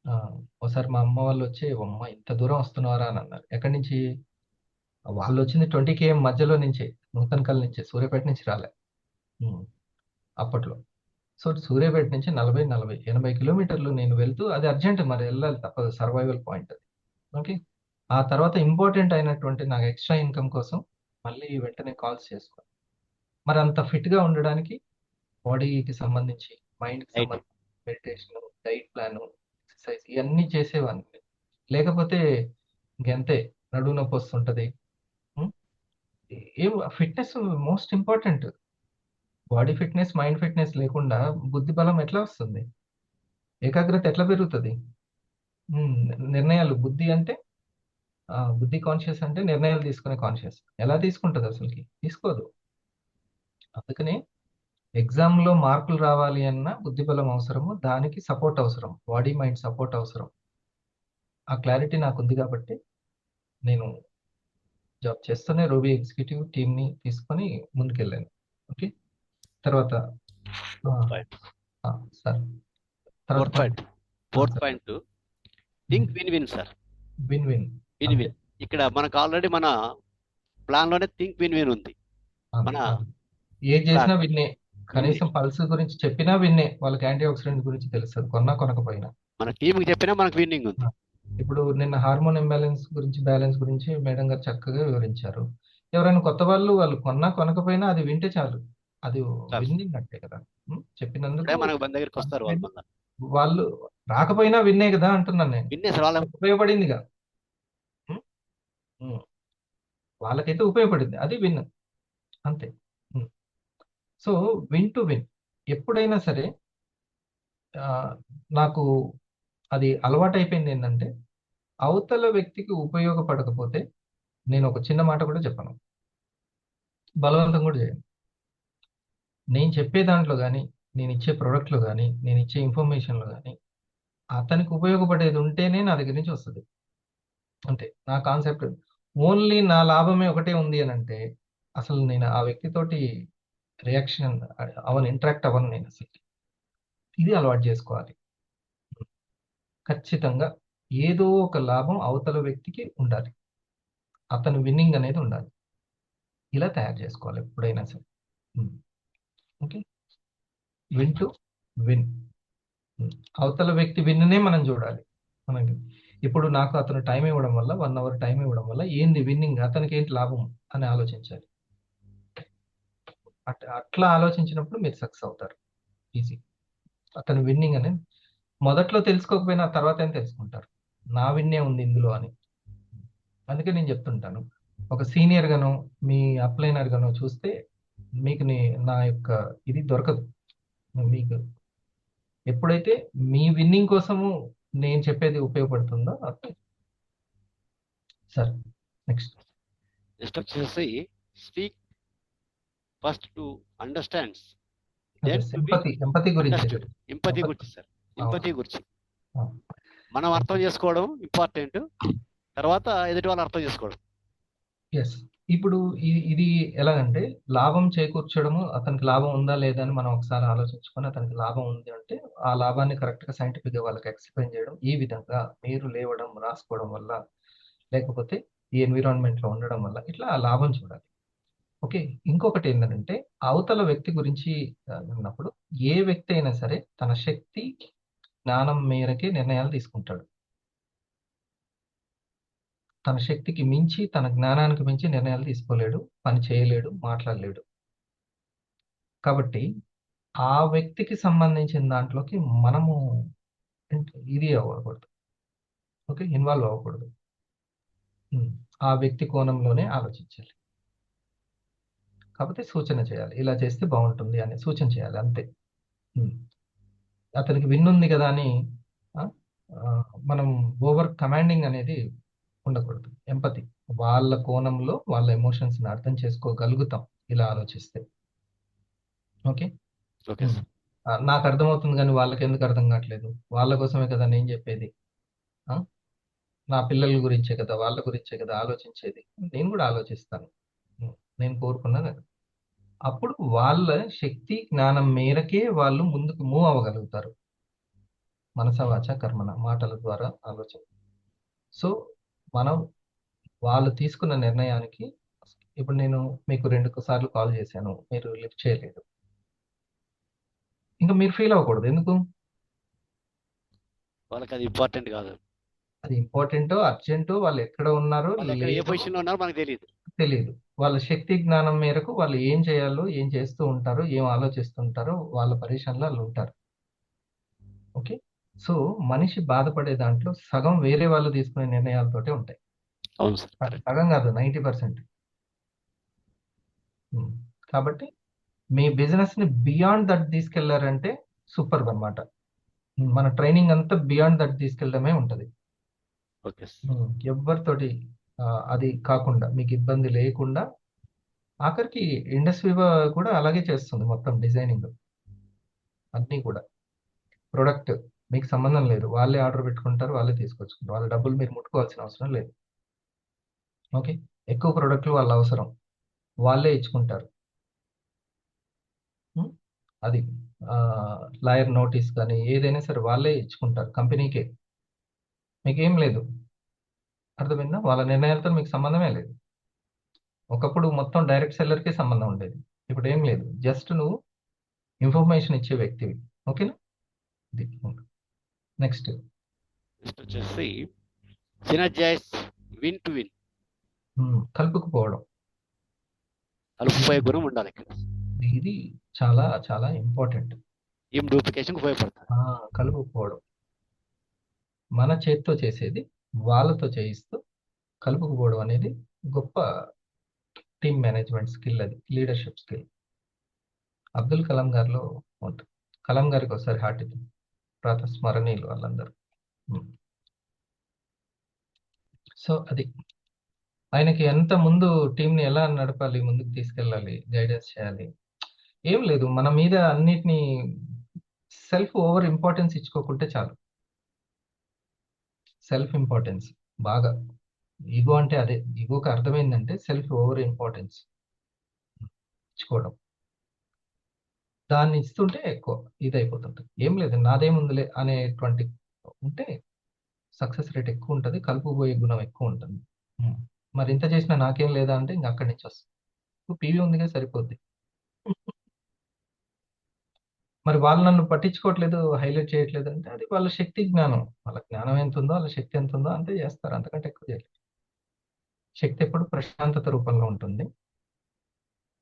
ఆ, ఒకసారి మా అమ్మ వాళ్ళు వచ్చి, అమ్మ ఇంత దూరం వస్తున్నారా అని అన్నారు. ఎక్కడి నుంచి? వాళ్ళు వచ్చింది 20 km మధ్యలో నుంచే, నూతనకల్ నుంచే, సూర్యాపేట నుంచి రాలే. ఉమ్, అప్పట్లో. సో సూర్యాపేట నుంచి 80 కిలోమీటర్లు నేను వెళ్తూ, అది అర్జెంట్, మరి వెళ్ళాలి, తప్పదు, సర్వైవల్ పాయింట్ అది. ఓకే. ఆ తర్వాత ఇంపార్టెంట్ అయినటువంటి నాకు ఎక్స్ట్రా ఇన్కమ్ కోసం మళ్ళీ వెంటనే కాల్స్ చేసుకోవాలి. మరి అంత fit గా ఉండడానికి బాడీకి సంబంధించి, మైండ్కి రైట్. సంబంధించి మెడిటేషన్, డైట్ ప్లాన్, ఎక్సర్సైజ్ ఇవన్నీ చేసేవాడిని. లేకపోతే ఇంకెంతే, నడువు నొప్పి వస్తుంటది. ఉం? ఏం fitness most important. Body fitness, mind fitness లేకుండా బుద్ధి బలం ఎట్లా వస్తుంది? ఏకాగ్రత ఎట్లా పెరుగుతుంది? ఉం, నిర్ణయాలు, బుద్ధి అంటే బుద్ధి కాన్షియస్ అంటే నిర్ణయాలు తీసుకునే కాన్షియస్. ఎలా తీసుకుంటుంది అసలుకి? తీసుకోదు. అందుకనే ఎగ్జామ్ లో మార్కులు రావాలి అన్న బుద్ధి బలం అవసరము, దానికి సపోర్ట్ అవసరం, బాడీ మైండ్ సపోర్ట్ అవసరం. ఆ క్లారిటీ నాకు ఉంది కాబట్టి నేను జాబ్ చేస్తూనే రూబీ ఎగ్జిక్యూటివ్ టీమ్ ని తీసుకొని ముందుకెళ్ళాను. ఓకే. తర్వాత పాయింట్ సార్, తర్వాత fourth point fourth sir, point think win win sir. Win win. Win win. ఇక్కడ మనకు ఆల్రెడీ మన ప్లాన్ లోనే థింక్ విన్ విన్ ఉంది. మన ఏం చేసినా విన్నే. కనీసం పల్స్ గురించి చెప్పినా విన్నే. వాళ్ళకి యాంటీ ఆక్సిడెంట్ గురించి తెలుస్తుంది, కొన్నా కొనకపోయినా. మన టీమ్ కి చెప్పినా మనకు విన్నింగ్ ఉంది. ఇప్పుడు నిన్న హార్మోన్ ఇంబ్యాలెన్స్ గురించి, బ్యాలెన్స్ గురించి మేడం గారు చక్కగా వివరించారు. ఎవరైనా కొత్త వాళ్ళు కొన్నా కొనకపోయినా అది వింటే చాలు, అది విన్నింగ్ అంటే కదా. చెప్పినందుకు మనకు మన దగ్గరికి వస్తారు వాళ్ళు. మళ్ళీ వాళ్ళు రాకపోయినా విన్నే కదా అంటున్నాను నేను. విన్నే సార్. వాళ్ళ ఉపయోగపడిందిగా. వాళ్ళకైతే ఉపయోగపడింది, అది విన్, అంతే. సో విన్ టు విన్ ఎప్పుడైనా సరే. నాకు అది అలవాటు అయిపోయింది ఏంటంటే, అవతల వ్యక్తికి ఉపయోగపడకపోతే నేను ఒక చిన్న మాట కూడా చెప్పను, బలవంతం కూడా చేయను. నేను చెప్పే దాంట్లో కానీ, నేను ఇచ్చే ప్రోడక్ట్లో కానీ, నేను ఇచ్చే ఇన్ఫర్మేషన్లో కానీ అతనికి ఉపయోగపడేది ఉంటేనే నా దగ్గర నుంచి వస్తుంది. అంతే నా కాన్సెప్ట్. ఓన్లీ నా లాభమే ఒకటే ఉంది అని అంటే అసలు నేను ఆ వ్యక్తితోటి రియాక్షన్ అవన్ ఇంటరాక్ట్ అవ్వను నేను అసలు. ఇది అలవాటు చేసుకోవాలి. ఖచ్చితంగా ఏదో ఒక లాభం అవతల వ్యక్తికి ఉండాలి, అతను విన్నింగ్ అనేది ఉండాలి. ఇలా తయారు చేసుకోవాలి ఎప్పుడైనా సరే. ఓకే. Win to win. అవతల వ్యక్తి విన్నే మనం చూడాలి. మనకి ఇప్పుడు నాకు అతను టైం ఇవ్వడం వల్ల, 1 hour టైం ఇవ్వడం వల్ల ఏంది విన్నింగ్, అతనికి ఏంటి లాభం అని ఆలోచించాలి. అట్లా ఆలోచించినప్పుడు మీరు సక్సెస్ అవుతారు ఈజీ. అతను విన్నింగ్ అనేది మొదట్లో తెలుసుకోకపోయినా తర్వాత ఏం తెలుసుకుంటారు, నా విన్నే ఉంది ఇందులో అని. అందుకే నేను చెప్తుంటాను, ఒక సీనియర్ గానో మీ అప్లైనర్ గానో చూస్తే మీకు నా యొక్క ఇది దొరకదు. మీకు ఎప్పుడైతే మీ విన్నింగ్ కోసము నేను చెప్పేది ఉపయోగపడుతుందో అప్పుడు. సార్ నెక్స్ట్ వచ్చేసి speak first to understands, empathy గురించి. ఎంపతి గురించి సార్. ఎంపతి గురించి మనం అర్థం చేసుకోవడం ఇంపార్టెంట్, తర్వాత ఎదుటి వాళ్ళు అర్థం చేసుకోవడం. ఎస్. ఇప్పుడు ఇది ఎలాగంటే, లాభం చేకూర్చడము, అతనికి లాభం ఉందా లేదా అని మనం ఒకసారి ఆలోచించుకొని, అతనికి లాభం ఉంది అంటే ఆ లాభాన్ని కరెక్ట్గా సైంటిఫిక్గా వాళ్ళకి ఎక్స్ప్లెయిన్ చేయడం. ఈ విధంగా మీరు లేవడం, రాసుకోవడం వల్ల, లేకపోతే ఈ ఎన్విరాన్మెంట్లో ఉండడం వల్ల ఇట్లా ఆ లాభం చూడాలి. ఓకే. ఇంకొకటి ఏంటంటే, అవతల వ్యక్తి గురించి అన్నప్పుడు ఏ వ్యక్తి అయినా సరే తన శక్తి జ్ఞానం మేరకే నిర్ణయాలు తీసుకుంటాడు. తన శక్తికి మించి, తన జ్ఞానానికి మించి నిర్ణయాలు తీసుకోలేడు, పని చేయలేడు, మాట్లాడలేడు. కాబట్టి ఆ వ్యక్తికి సంబంధించిన దాంట్లోకి మనము ఇది అవ్వకూడదు. ఓకే. ఇన్వాల్వ్ అవ్వకూడదు. ఆ వ్యక్తి కోణంలోనే ఆలోచించాలి. కాకపోతే సూచన చేయాలి, ఇలా చేస్తే బాగుంటుంది అని సూచన చేయాలి, అంతే. అతనికి విన్నుంది కదా అని ఆ, ఆ, మనం ఓవర్ కమాండింగ్ అనేది ఉండకూడదు. ఎంపతి, వాళ్ళ కోణంలో వాళ్ళ ఎమోషన్స్ ని అర్థం చేసుకోగలుగుతాం ఇలా ఆలోచిస్తే. ఓకే. Okay sir. నాకు అర్థమవుతుంది కానీ వాళ్ళకి ఎందుకు అర్థం కావట్లేదు? వాళ్ళ కోసమే కదా నేను చెప్పేది. ఆ, నా పిల్లల గురించే కదా, వాళ్ళ గురించే కదా ఆలోచించేది. నేను కూడా ఆలోచిస్తాను. నేను కోరుకున్నది అది. అప్పుడు వాళ్ళ శక్తి జ్ఞానం మేరకే వాళ్ళు ముందుకు మూవ్ అవ్వగలుగుతారు. మనస వాచ కర్మణ, మాటల ద్వారా ఆలోచన. సో మనం వాళ్ళు తీసుకున్న నిర్ణయానికి, ఇప్పుడు నేను మీకు 2 సార్లు కాల్ చేశాను, మీరు లిఫ్ట్ చేయలేదు. ఇంకా మీరు ఫీల్ అవ్వకూడదు. ఎందుకు? వాళ్ళకి అది ఇంపార్టెంట్ కాదు. అది ఇంపార్టెంటో అర్జెంటో, వాళ్ళు ఎక్కడ ఉన్నారో వాళ్ళు ఎక్కడ ఏ లేదో పొజిషన్లో ఉన్నారో మనకు తెలియదు. తెలియదు. వాళ్ళ శక్తి జ్ఞానం మేరకు వాళ్ళు ఏం చేయాలో, ఏం చేస్తూ ఉంటారో, ఏం ఆలోచిస్తుంటారో వాళ్ళ పరిశీలనలో వాళ్ళు ఉంటారు. ఓకే. సో మనిషి బాధపడే దాంట్లో సగం వేరే వాళ్ళు తీసుకునే నిర్ణయాలతోటే ఉంటాయి. అవును సార్, కరెక్ట్. సగం కాదు, 90%. కాబట్టి మీ బిజినెస్ ని బియాండ్ దట్ తీసుకెళ్లారంటే సూపర్ అన్నమాట. మన ట్రైనింగ్ అంతా బియాండ్ దట్ తీసుకెళ్ళడమే ఉంటది. Okay sir. ఎవరితోటి అది కాకుండా, మీకు ఇబ్బంది లేకుండా, ఆఖరికి ఇండస్ట్రీ కూడా అలాగే చేస్తుంది. మొత్తం డిజైనింగ్ అన్నీ కూడా. ప్రొడక్ట్ మీకు సంబంధం లేదు, వాళ్ళే ఆర్డర్ పెట్టుకుంటారు, వాళ్ళే తీసుకొచ్చుకుంటారు. వాళ్ళ డబ్బులు మీరు ముట్టుకోవాల్సిన అవసరం లేదు. ఓకే. ఎక్కువ ప్రొడక్ట్లు వాళ్ళ అవసరం, వాళ్ళే ఇచ్చుకుంటారు. ఉం? అది లాయర్ నోటీస్ కానీ ఏదైనా సరే వాళ్ళే ఇచ్చుకుంటారు కంపెనీకే. మీకేం లేదు. అర్థమైందా? వాళ్ళ నిర్ణయాలతో మీకు సంబంధమే లేదు. ఒకప్పుడు మొత్తం డైరెక్ట్ సెల్లర్కే సంబంధం ఉండేది, ఇప్పుడు ఏం లేదు. జస్ట్ నువ్వు ఇన్ఫర్మేషన్ ఇచ్చే వ్యక్తివి. ఓకేనా? నెక్స్ట్ నెక్స్ట్ వచ్చేసి సినర్జైజ్, విన్ టు విన్. కలుపుకుపోవడం, కలుపుపోయే గుణం ఉండాలి ఇక్కడ. ఇది చాలా చాలా ఇంపార్టెంట్. ఏం డూప్లికేషన్ ఉపయోగపడుతుంది. కలుపుకుపోవడం, మన చేతితో చేసేది వాళ్ళతో చేయిస్తూ కలుపుకుపోవడం అనేది గొప్ప టీమ్ మేనేజ్మెంట్ స్కిల్, అది లీడర్షిప్ స్కిల్. అబ్దుల్ కలాం గారిలో ఉంటుంది. కలాం గారికి ఒకసారి హార్ట్ ఇది, ప్రాతస్మరణీయులు వాళ్ళందరూ. సో అది ఆయనకి ఎంత ముందు టీంని ఎలా నడపాలి, ముందుకు తీసుకెళ్ళాలి, గైడెన్స్ చేయాలి. ఏం లేదు, మన మీద అన్నిటినీ సెల్ఫ్ ఓవర్ ఇంపార్టెన్స్ ఇచ్చుకోకుంటే చాలు. సెల్ఫ్ ఇంపార్టెన్స్ బాగా, ఈగో అంటే అదే. ఈగోకి అర్థమైందంటే సెల్ఫ్ ఓవర్ ఇంపార్టెన్స్ ఇచ్చుకోవడం. దాన్ని ఇస్తుంటే ఎక్కువ ఇది అయిపోతుంటుంది. ఏం లేదు, నాదేముందులే అనేటువంటి ఉంటే సక్సెస్ రేట్ ఎక్కువ ఉంటుంది, కలుపుపోయే గుణం ఎక్కువ ఉంటుంది. మరి ఇంత చేసినా నాకేం లేదా అంటే ఇంక అక్కడి నుంచి వస్తుంది. పీవీ ఉందిగా సరిపోద్ది. మరి వాళ్ళు నన్ను పట్టించుకోవట్లేదు, హైలైట్ చేయట్లేదు అంటే అది వాళ్ళ శక్తి జ్ఞానం. వాళ్ళ జ్ఞానం ఎంత ఉందో, వాళ్ళ శక్తి ఎంత ఉందో అంతే చేస్తారు, అంతకంటే ఎక్కువ చేయలేదు. శక్తి ఎప్పుడు ప్రశాంతత రూపంలో ఉంటుంది,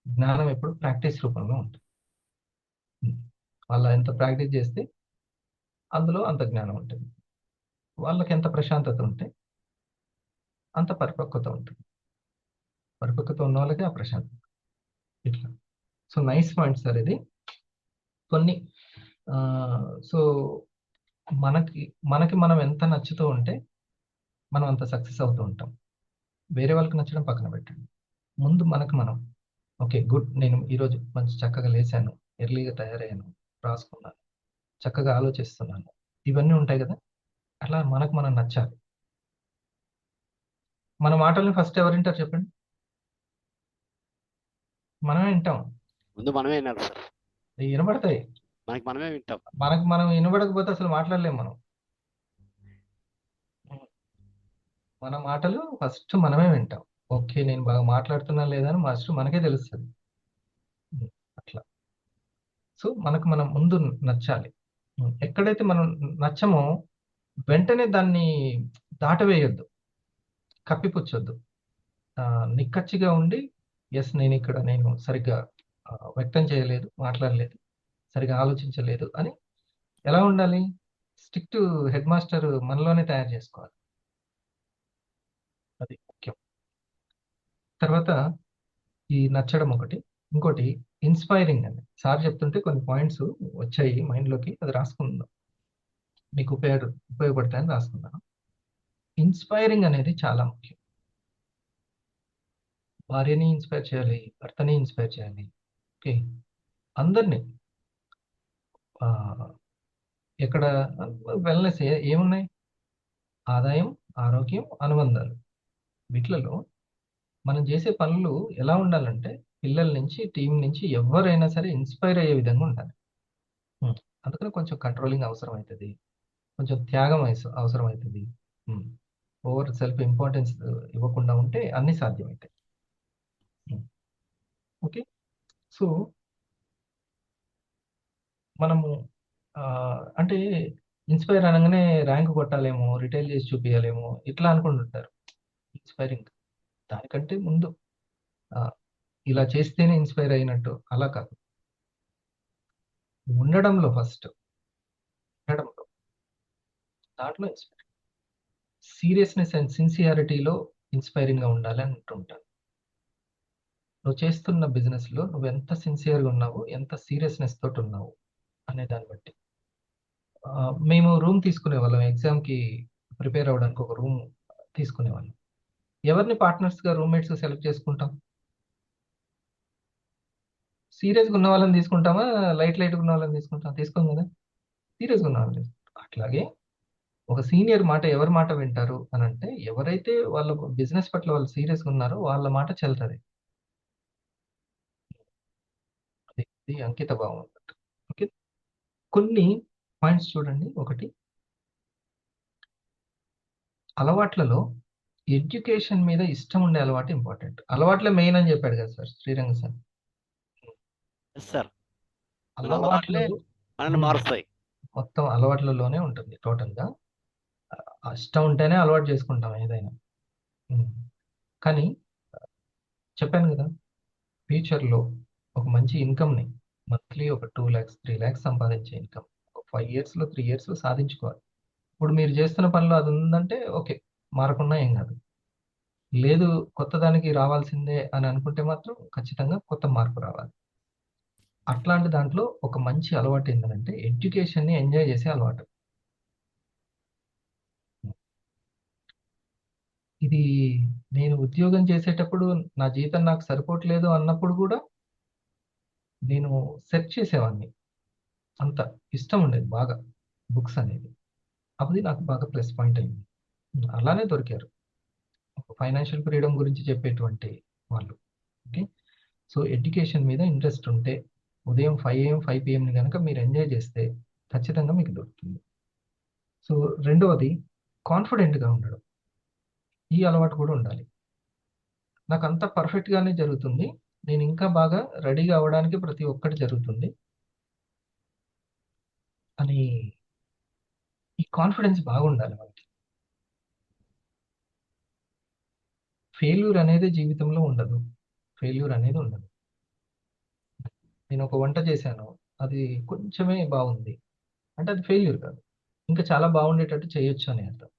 జ్ఞానం ఎప్పుడు ప్రాక్టీస్ రూపంలో ఉంటుంది. వాళ్ళ ఎంత ప్రాక్టీస్ చేస్తే అందులో అంత జ్ఞానం ఉంటుంది. వాళ్ళకి ఎంత ప్రశాంతత ఉంటే అంత పరిపక్వత ఉంటుంది. పరిపక్వత ఉన్న వాళ్ళకి ఆ ప్రశాంతత. ఇట్లా. సో నైస్ పాయింట్ సార్ ఇది. కొన్ని సో మనకి మనం ఎంత నచ్చుతూ ఉంటే మనం అంత సక్సెస్ అవుతూ ఉంటాం. వేరే వాళ్ళకి నచ్చడం పక్కన పెట్టండి, ముందు మనకు మనం ఓకే గుడ్, నేను ఈరోజు మంచి చక్కగా లేచాను, ఎర్లీగా తయారయ్యాను, రాసుకున్నాను, చక్కగా ఆలోచిస్తున్నాను, ఇవన్నీ ఉంటాయి కదా. అట్లా మనకు మనం నచ్చాలి. మన మాటల్ని ఫస్ట్ ఎవరు వింటారు చెప్పండి? మనమే వింటాం. ముందు మనమే వినాలి సార్. వినబడతాయి, మనకి మనమే వింటాం. మనకు మనం వినబడకపోతే అసలు మాట్లాడలేము మనం. మన మాటలు ఫస్ట్ మనమే వింటాం. ఓకే నేను బాగా మాట్లాడుతున్నా లేదా అని ఫస్ట్ మనకే తెలుస్తుంది. అట్లా. సో మనకు మనం ముందు నచ్చాలి. ఎక్కడైతే మనం నచ్చమో వెంటనే దాన్ని దాటవేయొద్దు, కప్పిపుచ్చొద్దు. నిక్కచ్చిగా ఉండి ఎస్ నేను సరిగ్గా వ్యక్తం చేయలేదు, మాట్లాడలేదు, సరిగా ఆలోచించలేదు అని ఎలా ఉండాలి? స్ట్రిక్ట్ హెడ్ మాస్టర్ మనలోనే తయారు చేసుకోవాలి. అది ముఖ్యం. తర్వాత ఈ నచ్చడం ఒకటి, ఇంకోటి ఇన్స్పైరింగ్ అని సార్ చెప్తుంటే కొన్ని పాయింట్స్ వచ్చాయి మైండ్లోకి, అది రాసుకుందాం, మీకు ఉపయోగపడతాయని రాసుకున్నాను. ఇన్స్పైరింగ్ అనేది చాలా ముఖ్యం. భార్యని ఇన్స్పైర్ చేయాలి, భర్తని ఇన్స్పైర్ చేయాలి, ఓకే, అందరినీ. ఆ, ఎక్కడ వెల్నెస్ ఏమున్నాయి? ఆదాయం, ఆరోగ్యం, అనుబంధాలు. వీటిలలో మనం చేసే పనులు ఎలా ఉండాలంటే పిల్లల నుంచి, టీం నుంచి ఎవరైనా సరే ఇన్స్పైర్ అయ్యే విధంగా ఉండాలి. అందుకని కొంచెం కంట్రోలింగ్ అవసరం అవుతుంది, కొంచెం త్యాగం అవసరం అవుతుంది. ఓవర్ సెల్ఫ్ ఇంపార్టెన్స్ ఇవ్వకుండా ఉంటే అన్ని సాధ్యమవుతాయి. ఓకే, సో మనము అంటే ఇన్స్పైర్ అనగానే ర్యాంక్ కొట్టాలేమో, రిటైల్ చేసి చూపించాలేమో, ఇట్లా అనుకుంటుంటారు. ఇన్స్పైరింగ్ దానికంటే ముందు ఇలా చేస్తేనే ఇన్స్పైర్ అయినట్టు అలా కాదు. ఉండడంలో ఫస్ట్, ఉండడంలో దాంట్లో ఇన్స్పైర్, సీరియస్నెస్ అండ్ సిన్సియారిటీలో ఇన్స్పైరింగ్గా ఉండాలి అని అంటుంటాను. నువ్వు చేస్తున్న బిజినెస్లో నువ్వు ఎంత సిన్సియర్గా ఉన్నావు, ఎంత సీరియస్నెస్ తోటి ఉన్నావు అనే దాన్ని బట్టి. మేము రూమ్ తీసుకునే వాళ్ళం, ఎగ్జామ్కి ప్రిపేర్ అవ్వడానికి ఒక రూమ్ తీసుకునేవాళ్ళం. ఎవరిని పార్ట్నర్స్గా రూమ్మేట్స్ సెలెక్ట్ చేసుకుంటాం? సీరియస్గా ఉన్న వాళ్ళని తీసుకుంటామా, లైట్గా ఉన్న వాళ్ళని తీసుకోం కదా, సీరియస్గా ఉన్న వాళ్ళని. అట్లాగే ఒక సీనియర్ మాట ఎవరి మాట వింటారు అని అంటే, ఎవరైతే వాళ్ళ బిజినెస్ పట్ల వాళ్ళు సీరియస్గా ఉన్నారో వాళ్ళ మాట చెల్తుంది. ఇది అంకిత భావం అన్నట్టు. ఓకే, కొన్ని పాయింట్స్ చూడండి. ఒకటి, అలవాట్లలో ఎడ్యుకేషన్ మీద ఇష్టం ఉండే అలవాటు ఇంపార్టెంట్. అలవాట్లే మెయిన్ అని చెప్పాడు కదా సార్ శ్రీరంగ సార్. సార్ అలవాట్లు మనల్ని మారుస్తాయి. మొత్తం అలవాట్లలోనే ఉంటుంది టోటల్గా. ఇష్టం ఉంటేనే అలవాటు చేసుకుంటాం ఏదైనా. కానీ చెప్పాను కదా, ఫ్యూచర్లో ఒక మంచి ఇన్కమ్ని మంత్లీ ఒక 2 lakhs 3 lakhs సంపాదించే ఇన్కమ్ ఒక 5 yearsలో 3 yearsలో సాధించుకోవాలి. ఇప్పుడు మీరు చేస్తున్న పనిలో అది ఉందంటే ఓకే, మారకుండా ఏం కాదు. లేదు కొత్త దానికి రావాల్సిందే అని అనుకుంటే మాత్రం ఖచ్చితంగా కొత్త మార్పు రావాలి. అట్లాంటి దాంట్లో ఒక మంచి అలవాటు ఏంటంటే ఎడ్యుకేషన్ని ఎంజాయ్ చేసే అలవాటు. ఇది నేను ఉద్యోగం చేసేటప్పుడు నా జీతం నాకు సరిపోవట్లేదు అన్నప్పుడు కూడా నేను సెర్చ్ చేసేవాడిని. అంత ఇష్టం ఉండేది బాగా బుక్స్ అనేది. అది నాకు బాగా ప్లస్ పాయింట్ అయింది. అలానే దొరికారు ఫైనాన్షియల్ ఫ్రీడమ్ గురించి చెప్పేటువంటి వాళ్ళు. ఓకే, సో ఎడ్యుకేషన్ మీద ఇంట్రెస్ట్ ఉంటే ఉదయం 5 AM 5 PM కనుక మీరు ఎంజాయ్ చేస్తే ఖచ్చితంగా మీకు దొరుకుతుంది. సో రెండవది, కాన్ఫిడెంట్గా ఉండడం. ఈ అలవాటు కూడా ఉండాలి. నాకు అంతా పర్ఫెక్ట్గానే జరుగుతుంది, నేను ఇంకా బాగా రెడీగా అవ్వడానికి ప్రతి ఒక్కటి జరుగుతుంది అని ఈ కాన్ఫిడెన్స్ బాగుండాలి మనకి. ఫెయిల్యూర్ అనేది జీవితంలో ఉండదు, ఫెయిల్యూర్ అనేది ఉండదు. నేను ఒక వంట చేశాను, అది కొంచెమే బాగుంది అంటే అది ఫెయిల్యూర్ కాదు, ఇంకా చాలా బాగుండేటట్టు చేయొచ్చు అని అర్థం.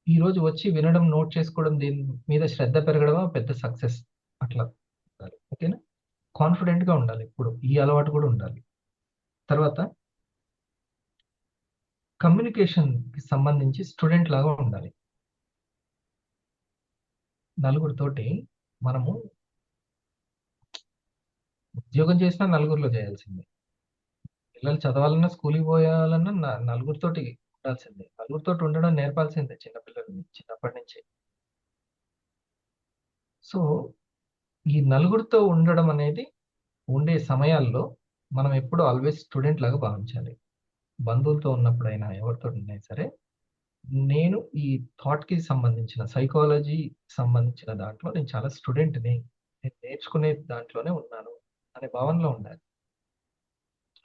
ఈరోజు వచ్చి వినడం, నోట్ చేసుకోవడం, దీని మీద శ్రద్ధ పెరగడమా పెద్ద సక్సెస్. అట్లా ఉండాలి. ఓకేనా, కాన్ఫిడెంట్గా ఉండాలి ఇప్పుడు, ఈ అలవాటు కూడా ఉండాలి. తర్వాత కమ్యూనికేషన్కి సంబంధించి స్టూడెంట్ లాగా ఉండాలి. నలుగురితోటి మనము ఉద్యోగం చేసినా నలుగురిలో చేయాల్సిందే, పిల్లలు చదవాలన్నా స్కూల్కి పోయాలన్నా నలుగురితోటి ఉండాల్సిందే, నలుగురితోటి ఉండడం నేర్పాల్సిందే చిన్నపిల్లల్ని చిన్నప్పటి నుంచి. సో ఈ నలుగురితో ఉండడం అనేది ఉండే సమయాల్లో మనం ఎప్పుడు ఆల్వేస్ స్టూడెంట్ లాగా భావించాలి. బంధువులతో ఉన్నప్పుడైనా ఎవరితో ఉన్నా సరే, నేను ఈ థాట్కి సంబంధించిన సైకాలజీ సంబంధించిన దాంట్లో నేను చాలా స్టూడెంట్ని, నేను నేర్చుకునే దాంట్లోనే ఉన్నాను అనే భావనలో ఉండాలి.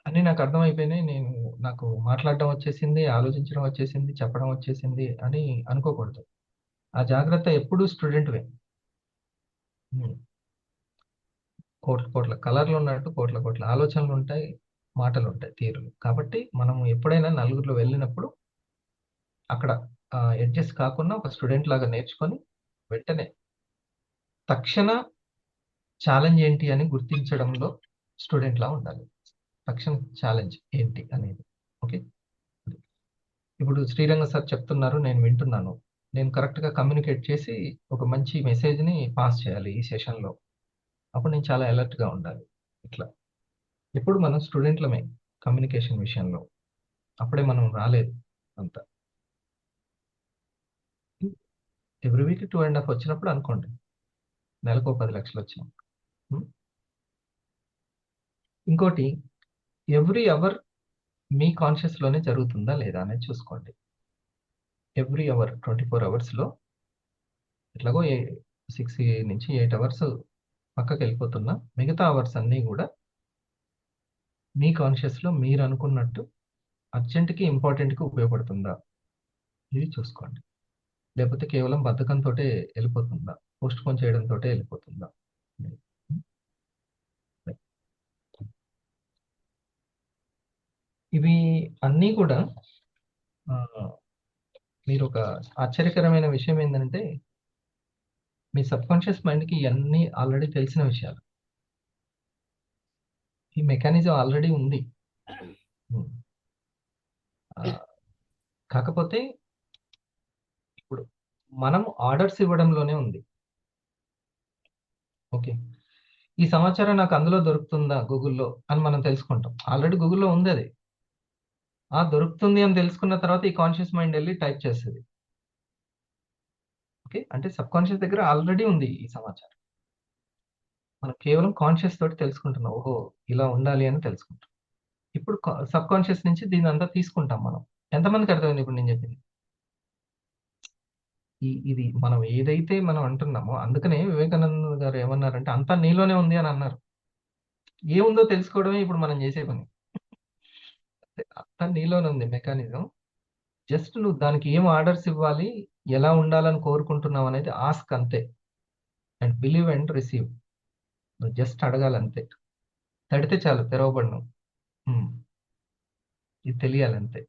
అన్నీ నాకు అర్థమైపోయినాయి, నాకు మాట్లాడడం వచ్చేసింది, ఆలోచించడం వచ్చేసింది, చెప్పడం వచ్చేసింది అని అనుకోకూడదు. ఆ జాగ్రత్త ఎప్పుడూ స్టూడెంట్వే. కోట్ల కోట్ల కలర్లు ఉన్నట్టు కోట్ల కోట్ల ఆలోచనలు ఉంటాయి, మాటలు ఉంటాయి, తీరులు. కాబట్టి మనం ఎప్పుడైనా నలుగురిలో వెళ్ళినప్పుడు అక్కడ అడ్జస్ట్ కాకుండా ఒక స్టూడెంట్ లాగా నేర్చుకొని వెంటనే తక్షణ ఛాలెంజ్ ఏంటి అని గుర్తించడంలో స్టూడెంట్లా ఉండాలి. తక్షణ ఛాలెంజ్ ఏంటి అనేది. ఓకే. ఇప్పుడు శ్రీరంగ సార్ చెప్తున్నారు, నేను వింటున్నాను. నేను కరెక్ట్గా కమ్యూనికేట్ చేసి ఒక మంచి మెసేజ్ని పాస్ చేయాలి ఈ సెషన్లో. అప్పుడు నేను చాలా అలర్ట్గా ఉండాలి. ఇట్లా ఎప్పుడు మనం స్టూడెంట్లమే కమ్యూనికేషన్ విషయంలో. అప్పుడే మనం రాలేదు అంత. ఎవ్రీ వీక్ 2.5 వచ్చినప్పుడు అనుకోండి, నెలకు 10 లక్షలు వచ్చినాం. ఇంకోటి, ఎవ్రీ అవర్ మీ కాన్షియస్లోనే జరుగుతుందా లేదా అనేది చూసుకోండి. ఎవ్రీ అవర్ 24 అవర్స్లో ఎట్లాగో 6 నుంచి 8 అవర్స్ పక్కకి వెళ్ళిపోతున్నా, మిగతా అవర్స్ అన్నీ కూడా మీ కాన్షియస్లో మీరు అనుకున్నట్టు అర్జెంట్కి ఇంపార్టెంట్కి ఉపయోగపడుతుందా ఇది చూసుకోండి. లేకపోతే కేవలం బద్ధకంతో వెళ్ళిపోతుందా, పోస్ట్ పోన్ చేయడంతో వెళ్ళిపోతుందా. ఇవి అన్నీ కూడా మీరు ఒక ఆశ్చర్యకరమైన విషయం ఏంటంటే, మీ సబ్కాన్షియస్ మైండ్కి ఇవన్నీ ఆల్రెడీ తెలిసిన విషయాలు. ఈ మెకానిజం ఆల్రెడీ ఉంది. కాకపోతే ఇప్పుడు మనం ఆర్డర్స్ ఇవ్వడంలోనే ఉంది. ఓకే, ఈ సమాచారం నాకు అందులో దొరుకుతుందా గూగుల్లో అని మనం తెలుసుకుంటాం. ఆల్రెడీ గూగుల్లో ఉంది అది. దొరుకుతుంది అని తెలుసుకున్న తర్వాత ఈ కాన్షియస్ మైండ్ వెళ్ళి టైప్ చేస్తుంది. ఓకే, అంటే సబ్ కాన్షియస్ దగ్గర ఆల్రెడీ ఉంది ఈ సమాచారం. మనం కేవలం కాన్షియస్ తోటి తెలుసుకుంటున్నాం, ఓహో ఇలా ఉండాలి అని తెలుసుకుంటాం. ఇప్పుడు సబ్ కాన్షియస్ నుంచి దీని అంతా తీసుకుంటాం మనం. ఎంతమందికి అర్థమైంది ఇప్పుడు నేను చెప్పింది? ఇది మనం ఏదైతే మనం అంటున్నామో, అందుకనే వివేకానంద గారు ఏమన్నారంటే అంతా నీలోనే ఉంది అని అన్నారు. ఏముందో తెలుసుకోవడమే ఇప్పుడు మనం చేసే పని. అంతా నీలోనే ఉంది మెకానిజం. జస్ట్ నువ్వు దానికి ఏం ఆర్డర్స్ ఇవ్వాలి, ఎలా ఉండాలని కోరుకుంటున్నావు అనేది ఆస్క్ అంతే. And believe and receive. నువ్వు జస్ట్ అడగాలంతే. తడితే చాలు, తెరవబడను. ఇది తెలియాలంతే.